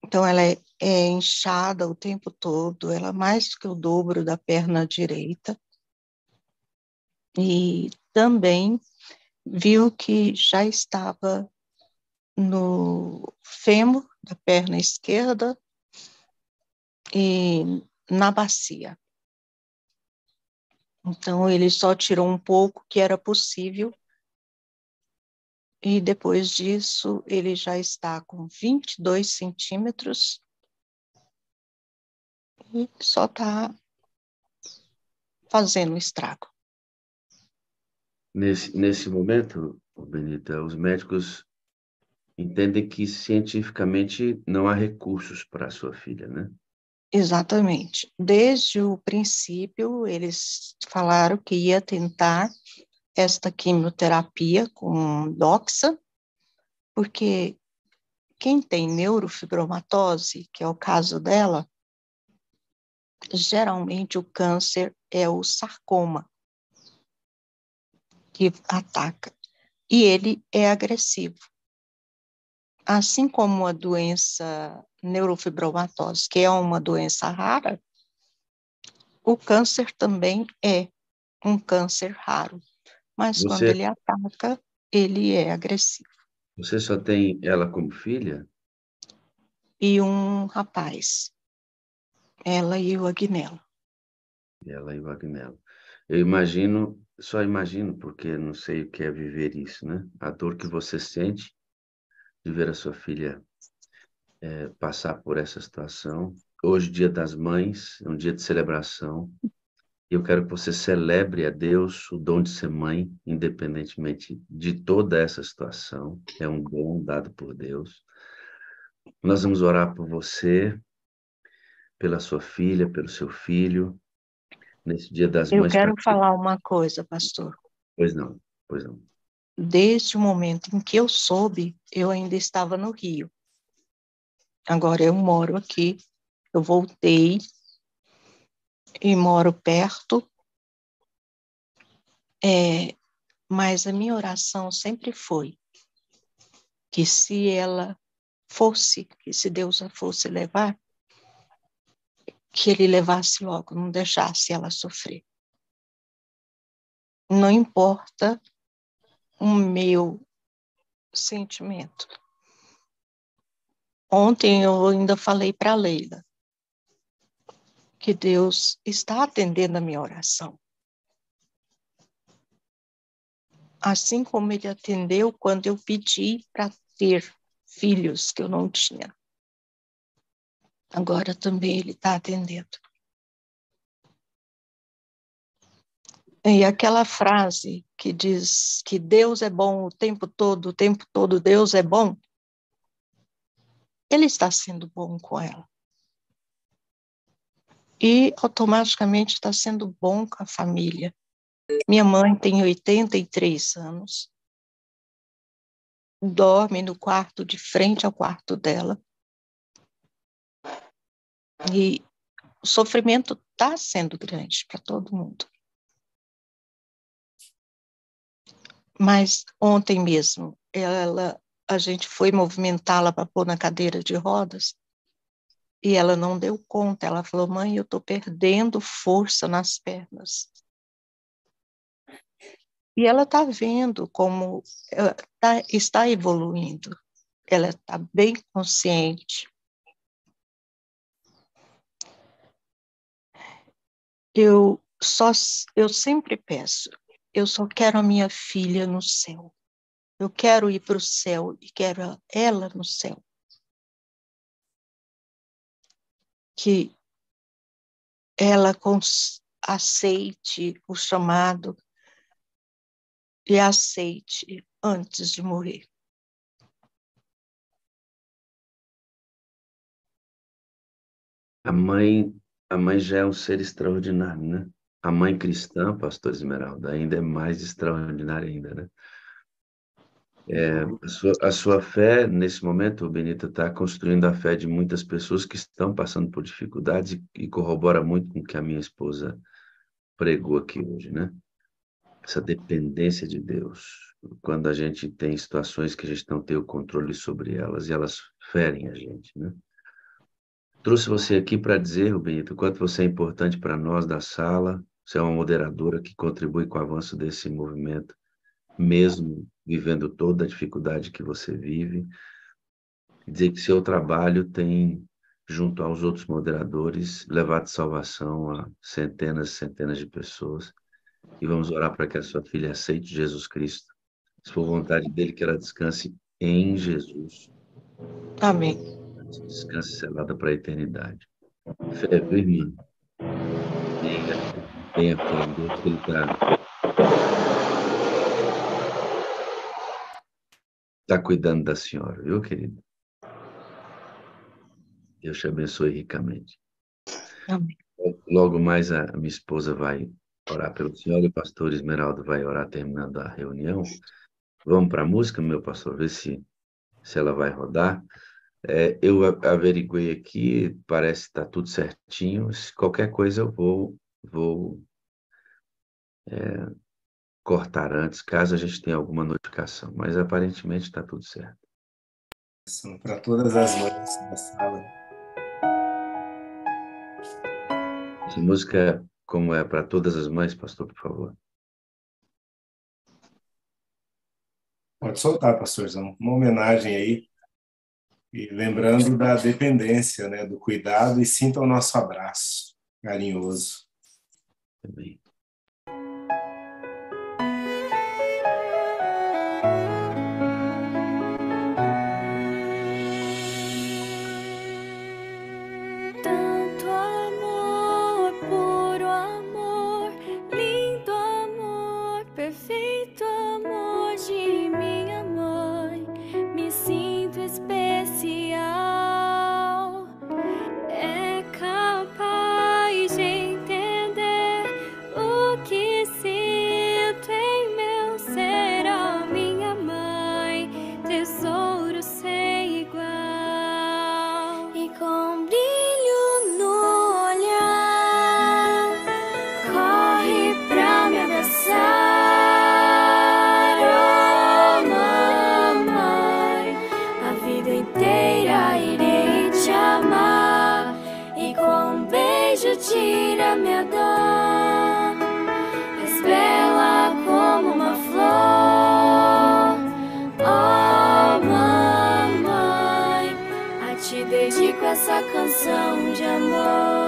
Então, ela é inchada o tempo todo, ela é mais do que o dobro da perna direita. E também viu que já estava no fêmur da perna esquerda e na bacia. Então, ele só tirou um pouco que era possível. E depois disso, ele já está com 22 centímetros e só está fazendo estrago. Nesse momento, Benita, os médicos entendem que cientificamente não há recursos para a sua filha, né? Exatamente. Desde o princípio, eles falaram que ia tentar esta quimioterapia com doxa, porque quem tem neurofibromatose, que é o caso dela, geralmente o câncer é o sarcoma que ataca, e ele é agressivo. Assim como a doença neurofibromatose, que é uma doença rara, o câncer também é um câncer raro, mas quando Você, ele ataca, ele é agressivo. você só tem ela como filha? E um rapaz, ela e o Agnello. Ela e o Agnello. Eu imagino, só imagino, porque não sei o que é viver isso, né? A dor que você sente de ver a sua filha passar por essa situação. Hoje, Dia das Mães, é um dia de celebração. E eu quero que você celebre a Deus o dom de ser mãe, independentemente de toda essa situação. É um dom dado por Deus. Nós vamos orar por você, pela sua filha, pelo seu filho. nesse Dia das Eu Mães. quero falar uma coisa, pastor. Pois não, pois não. Desde o momento em que eu soube, eu ainda estava no Rio. Agora eu moro aqui, eu voltei e moro perto, mas a minha oração sempre foi que se ela fosse, que se Deus a fosse levar, que ele levasse logo, não deixasse ela sofrer. Não importa o meu sentimento. Ontem eu ainda falei para a Leila que Deus está atendendo a minha oração. Assim como ele atendeu quando eu pedi para ter filhos que eu não tinha. Agora também ele está atendendo. E aquela frase que diz que Deus é bom o tempo todo Deus é bom, ele está sendo bom com ela. E automaticamente está sendo bom com a família. Minha mãe tem 83 anos, dorme no quarto de frente ao quarto dela. E o sofrimento está sendo grande para todo mundo. Mas ontem mesmo, a gente foi movimentá-la para pôr na cadeira de rodas e ela não deu conta. Ela falou: mãe, eu estou perdendo força nas pernas. E ela está vendo como está evoluindo. Ela está bem consciente. Eu sempre peço, eu só quero a minha filha no céu. Eu quero ir para o céu e quero ela no céu. Que ela aceite o chamado e aceite antes de morrer. A mãe já é um ser extraordinário, né? A mãe cristã, pastor Esmeralda, ainda é mais extraordinária ainda, né? A sua fé, nesse momento, Benita, está construindo a fé de muitas pessoas que estão passando por dificuldades e corrobora muito com o que a minha esposa pregou aqui hoje, né? Essa dependência de Deus. Quando a gente tem situações que a gente não tem o controle sobre elas e elas ferem a gente, né? Trouxe você aqui para dizer, Benito, o quanto você é importante para nós da sala. Você é uma moderadora que contribui com o avanço desse movimento, mesmo vivendo toda a dificuldade que você vive. Dizer que seu trabalho tem, junto aos outros moderadores, levado salvação a centenas e centenas de pessoas. E vamos orar para que a sua filha aceite Jesus Cristo. Se for vontade dele, que ela descanse em Jesus. Amém. Descanse selada para a eternidade. Fé, viu, irmã? Tenha fé em Deus, que Ele tá cuidando da senhora, viu, querido? Deus te abençoe ricamente. Amém. Logo mais a minha esposa vai orar pelo senhor e o pastor Esmeraldo vai orar terminando a reunião. Vamos para a música, meu pastor, ver se ela vai rodar. Eu averiguei aqui, parece que está tudo certinho. Se qualquer coisa eu vou cortar antes, caso a gente tenha alguma notificação. Mas aparentemente está tudo certo. Para todas as mães da sala. Essa música, como é para todas as mães, pastor, por favor. Pode soltar, pastorzão. Uma homenagem aí. E lembrando da dependência, né, do cuidado, e sinta o nosso abraço carinhoso. Amém. Tanto amor, puro amor, lindo amor, perfeito amor de minha mãe. Me sinto especial. É capaz de entender inteira irei te amar, e com um beijo tira minha dor. És bela como uma flor, oh mamãe, a ti dedico essa canção de amor.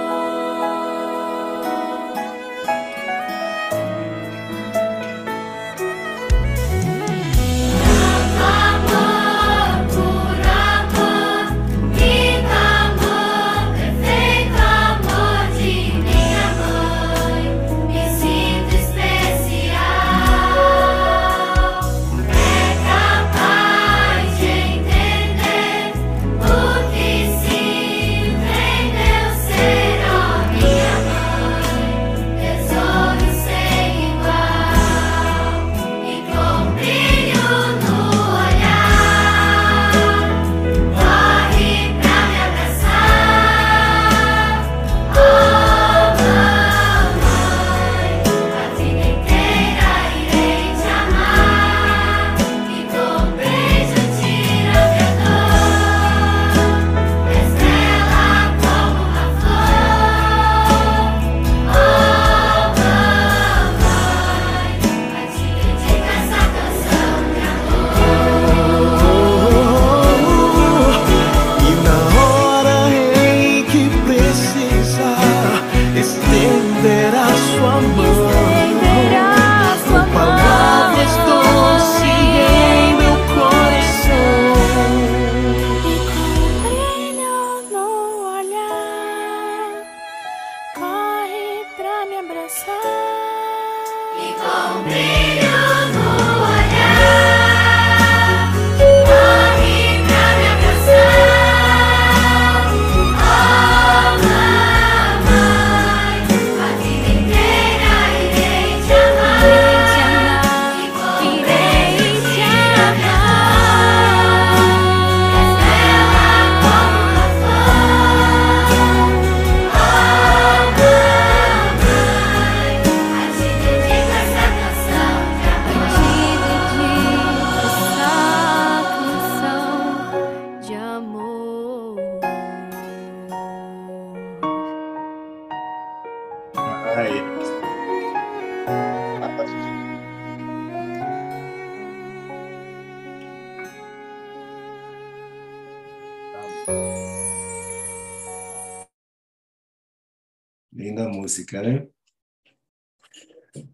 Linda música, né?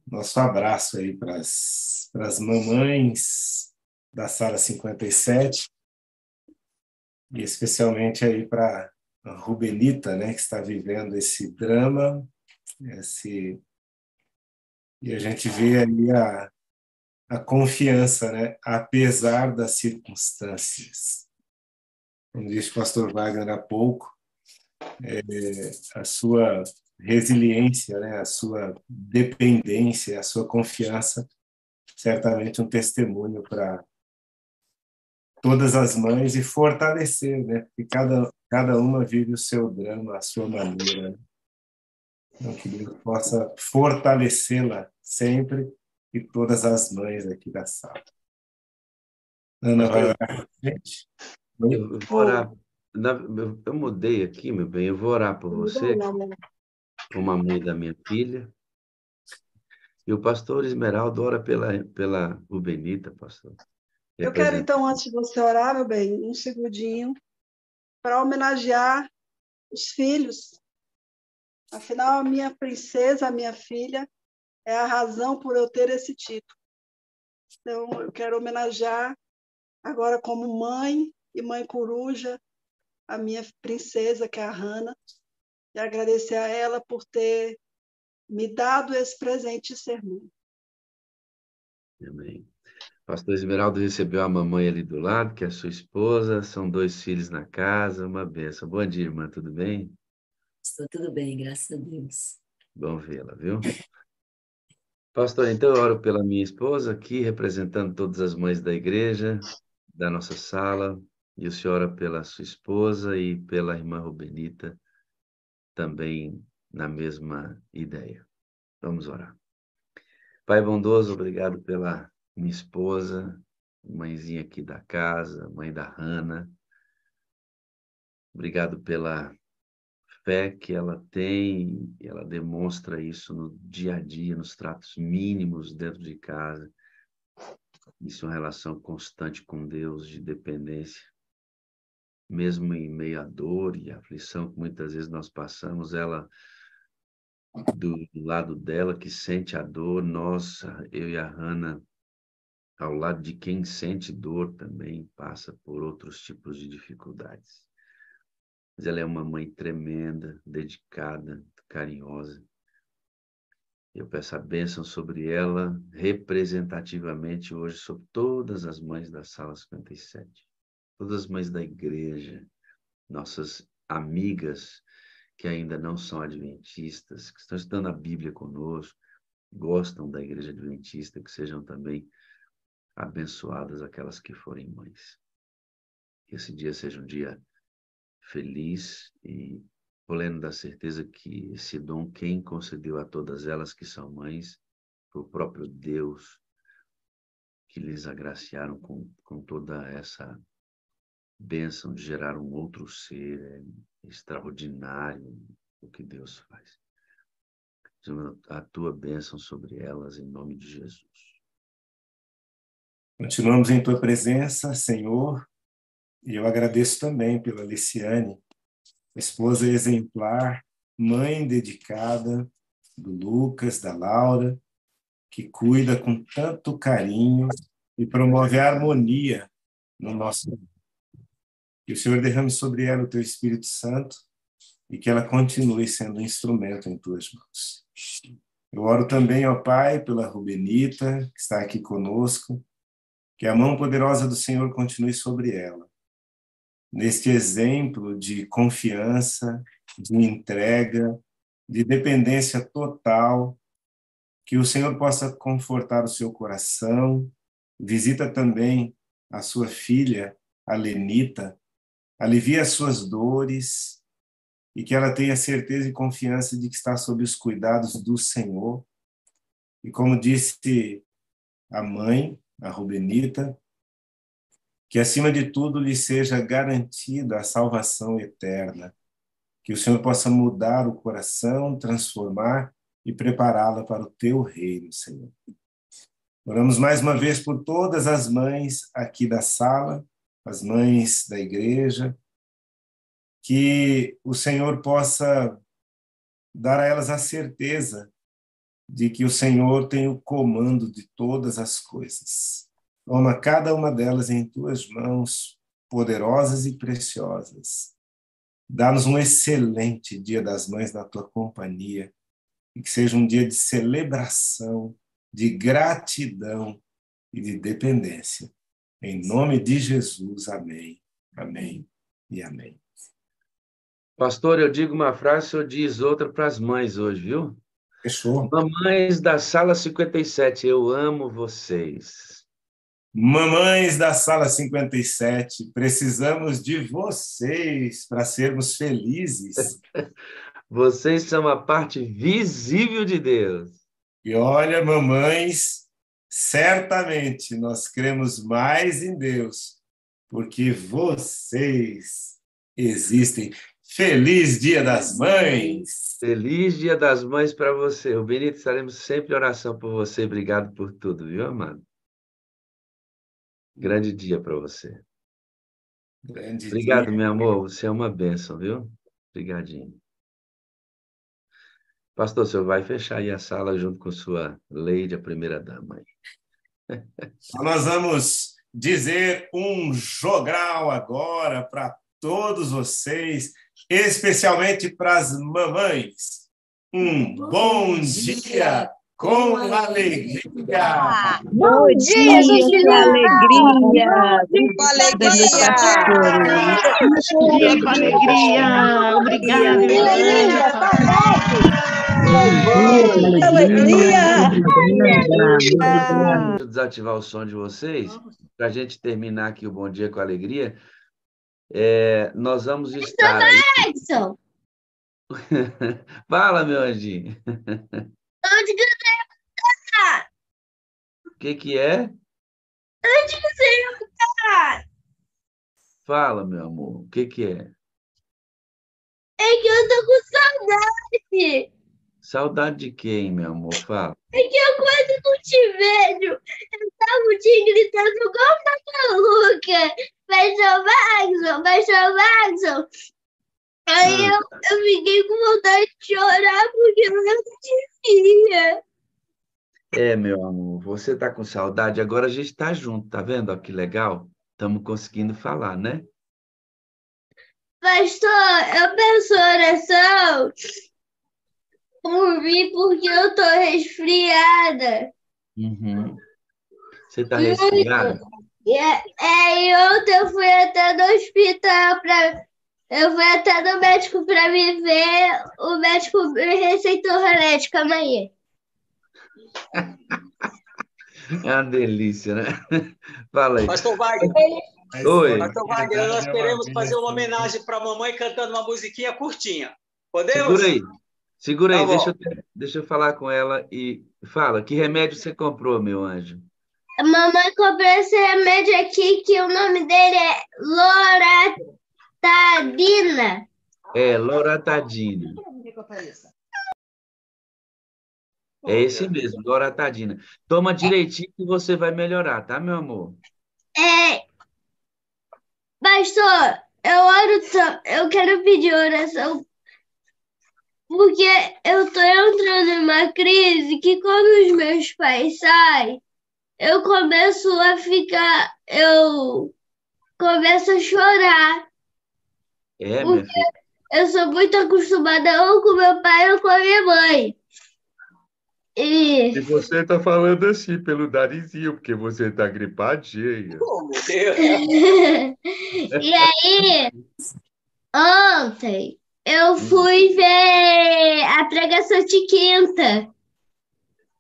Nosso abraço aí para as mamães da Sala 57 e especialmente aí para a Rubenita, né, que está vivendo esse drama, e a gente vê aí a confiança, né, apesar das circunstâncias. Como disse o pastor Wagner há pouco, a sua resiliência, né, a sua dependência, a sua confiança, certamente um testemunho para todas as mães e fortalecer, né, porque cada uma vive o seu drama, a sua maneira. Então, que Deus possa fortalecê-la sempre e todas as mães aqui da sala. Ana, vai orar, gente? Eu vou orar. Eu mudei aqui, meu bem. Eu vou orar por você, como a mãe da minha filha. E o pastor Esmeraldo ora pela Rubenita, pastor. Eu quero, então, antes de você orar, meu bem, um segundinho, para homenagear os filhos. Afinal, a minha princesa, a minha filha, é a razão por eu ter esse título. Então, eu quero homenagear agora como mãe e mãe coruja a minha princesa, que é a Hannah, e agradecer a ela por ter me dado esse presente de ser mãe. Amém. Pastor Esmeraldo recebeu a mamãe ali do lado, que é a sua esposa, são 2 filhos na casa, uma bênção. Bom dia, irmã, tudo bem? Estou tudo bem, graças a Deus. Bom vê-la, viu? Pastor, então eu oro pela minha esposa aqui, representando todas as mães da igreja, da nossa sala, e o senhor ora pela sua esposa e pela irmã Rubenita, também na mesma ideia. Vamos orar. Pai bondoso, obrigado pela minha esposa, mãezinha aqui da casa, mãe da Hannah. Obrigado pela fé que ela tem, e ela demonstra isso no dia a dia, nos tratos mínimos dentro de casa. Isso é uma relação constante com Deus, de dependência. Mesmo em meio à dor e à aflição que muitas vezes nós passamos, ela, do lado dela, que sente a dor, nós, eu e a Hannah, ao lado de quem sente dor também, passa por outros tipos de dificuldades. Mas ela é uma mãe tremenda, dedicada, carinhosa. Eu peço a bênção sobre ela, representativamente hoje, sobre todas as mães da Sala 57. Todas as mães da igreja, nossas amigas que ainda não são adventistas, que estão estudando a Bíblia conosco, gostam da igreja adventista, que sejam também abençoadas aquelas que forem mães. Que esse dia seja um dia feliz e pleno da certeza que esse dom, quem concedeu a todas elas que são mães, foi o próprio Deus, que lhes agraciaram com toda essa bênção de gerar um outro ser extraordinário, o que Deus faz. A tua bênção sobre elas, em nome de Jesus. Continuamos em tua presença, Senhor, e eu agradeço também pela Liciane, esposa exemplar, mãe dedicada do Lucas, da Laura, que cuida com tanto carinho e promove a harmonia no nosso lar. Que o Senhor derrame sobre ela o teu Espírito Santo e que ela continue sendo um instrumento em tuas mãos. Eu oro também, ó Pai, pela Rubenita, que está aqui conosco, que a mão poderosa do Senhor continue sobre ela. Neste exemplo de confiança, de entrega, de dependência total, que o Senhor possa confortar o seu coração. Visita também a sua filha, a Lenita, alivia as suas dores e que ela tenha certeza e confiança de que está sob os cuidados do Senhor. E como disse a mãe, a Rubenita, que acima de tudo lhe seja garantida a salvação eterna, que o Senhor possa mudar o coração, transformar e prepará-la para o teu reino, Senhor. Oramos mais uma vez por todas as mães aqui da sala, as mães da igreja, que o Senhor possa dar a elas a certeza de que o Senhor tem o comando de todas as coisas. Toma cada uma delas em tuas mãos poderosas e preciosas. Dá-nos um excelente Dia das Mães na tua companhia e que seja um dia de celebração, de gratidão e de dependência. Em nome de Jesus, amém, amém e amém. Pastor, eu digo uma frase, o senhor diz outra para as mães hoje, viu? Fechou. Mamães da Sala 57, eu amo vocês. Mamães da Sala 57, precisamos de vocês para sermos felizes. Vocês são a parte visível de Deus. E olha, mamães, certamente nós cremos mais em Deus, porque vocês existem. Feliz Dia das Mães! Feliz Dia das Mães para você. O Benito, estaremos sempre em oração por você. Obrigado por tudo, viu, amado? Grande dia para você. Grande Obrigado, dia. meu amor. Você é uma bênção, viu? Obrigadinho. Pastor, o senhor vai fechar aí a sala junto com sua Leide, a primeira-dama. Então, nós vamos dizer um jogral agora para todos vocês, especialmente para as mamães. Um bom dia com alegria. Bom dia, com alegria. Com alegria. Bom dia com alegria. Obrigada. Deixa eu desativar o som de vocês, para a gente terminar aqui o Bom Dia com Alegria. Nós vamos estar aí... Edson, Fala, meu anjinho. onde que você ia O que é? Onde que você ia ficar? Fala, meu amor. O que é? É que eu tô com saudade. Saudade de quem, meu amor? Fala. É que eu quase não te vejo. Eu tava te gritando igual uma maluca. Vai São Maxon. Aí eu fiquei com vontade de chorar porque eu não te via. É, meu amor, você tá com saudade, agora a gente tá junto, tá vendo? Ó, que legal. Estamos conseguindo falar, né? Pastor, eu peço oração por mim porque eu tô resfriada. Uhum. Você tá resfriado? E ontem eu fui até no hospital eu fui até no médico para me ver. O médico me receitou remédio, calma aí. É uma delícia, né? Fala aí. Pastor Wagner, Oi. Pastor Wagner, nós queremos fazer uma homenagem para a mamãe cantando uma musiquinha curtinha. Podemos? Segura aí, Tá deixa eu falar com ela e fala, que remédio você comprou, meu anjo? A mamãe comprou esse remédio aqui, que o nome dele é Loratadina. É, Loratadina. É esse mesmo, Loratadina. Toma direitinho que você vai melhorar, tá, meu amor? Pastor, eu quero pedir oração, porque eu tô entrando em uma crise que quando os meus pais saem, eu começo a chorar. É, minha filha. Eu sou muito acostumada ou com meu pai ou com a minha mãe. E você tá falando assim pelo narizinho, porque você tá gripadinha. Oh, meu Deus! E aí, ontem, eu fui ver a pregação de quinta.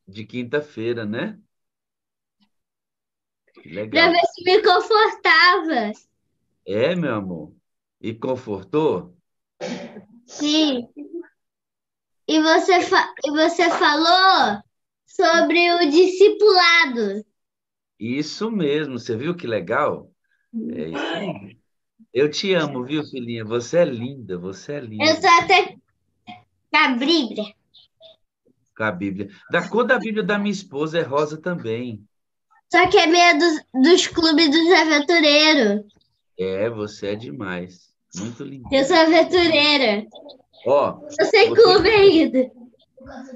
De quinta-feira, né? Legal. Pra ver se me confortava. É, meu amor? E confortou? Sim. E você falou sobre o discipulado. Isso mesmo, você viu que legal? É isso aí. Eu te amo, viu, filhinha? Você é linda, você é linda. Eu sou até da Bíblia. Com a Bíblia. Da cor da Bíblia da minha esposa é rosa também. Só que é meio dos clubes dos aventureiros. É, você é demais. Muito linda. Eu sou aventureira. Ó, Eu sei clube ainda.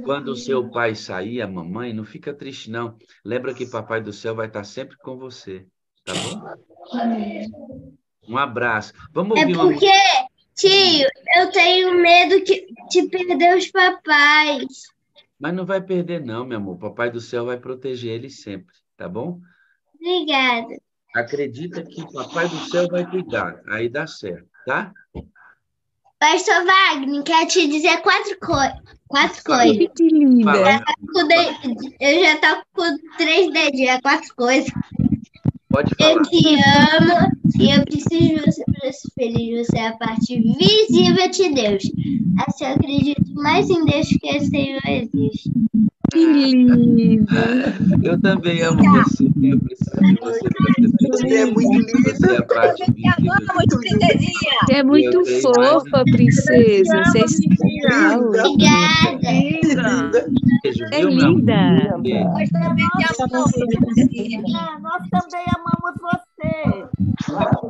Quando o seu pai sair, a mamãe, não fica triste, não. Lembra que Papai do Céu vai estar sempre com você, tá bom? Um abraço. Vamos ouvir uma música. Tio, eu tenho medo de perder os papais. Mas não vai perder, não, meu amor. Papai do Céu vai proteger eles sempre, tá bom? Obrigada. Acredita que Papai do Céu vai cuidar. Aí dá certo, tá? Pastor Wagner, quero te dizer quatro coisas. Que linda. Eu já tô com 3 dedinhos, 4 coisas. Pode falar. Eu te amo e eu preciso de você para ser feliz. Você é a parte visível de Deus. Assim eu acredito mais em Deus que o Senhor existe. Que lindo. Eu também amo você. Eu preciso de você para ser feliz. É muito linda. Você é a parte visível. Você é muito fofa, princesa. Você é especial. Obrigada. Beijo, É viu, meu amor? linda. Beijo. Nós também amamos você.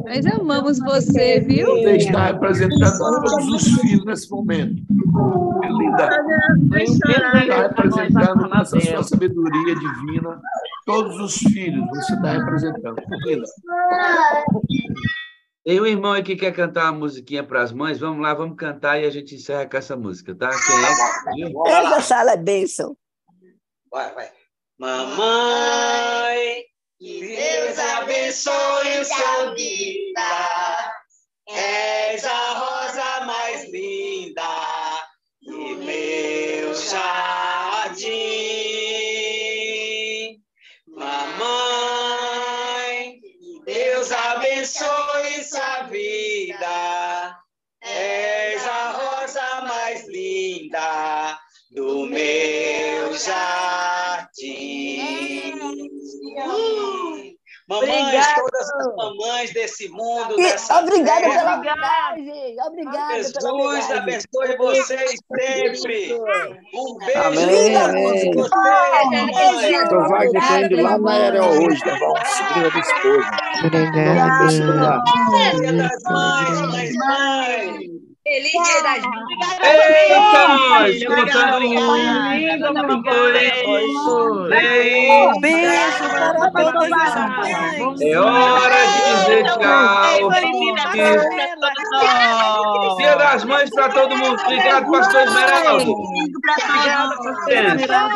Nós amamos você, viu? Você está representando todos os filhos nesse momento. É linda. Você está representando com essa sua sabedoria divina todos os filhos. Você está representando. Linda. Tem um irmão aí que quer cantar uma musiquinha para as mães. Vamos lá, vamos cantar e a gente encerra com essa música, tá? Quem é? Essa sala é bênção. Vai. Mamãe, que Deus abençoe sua vida. És a rosa mais linda do meu jardim. Mamãe, que Deus abençoe sua vida. És a rosa mais linda do meu jardim. Mamães, todas essas mamães desse mundo, E dessa obrigada terra. pela mensagem. Obrigada pela Jesus mensagem. abençoe vocês sempre. Um beijo Amém, para amém. todos vocês, mamãe. Pastor Wagner está indo lá na Aero hoje levar uma sobrinha da esposa. Obrigada. Dia das mães, mães. Feliz Dia das Mães. Eita, nós! Obrigada, lindo, mamãe. Bem, Beijo para todas as mães. é hora de dizer tchau. Dia das Mães para todo mundo. Obrigado, pastor Esmeraldo. Obrigada, pastor Esmeraldo.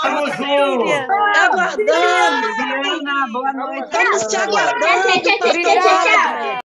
Tamo junto. Tá aguardando. Diana, boa noite. Estamos te aguardando. Tchau, tchau, tchau, tchau, tchau.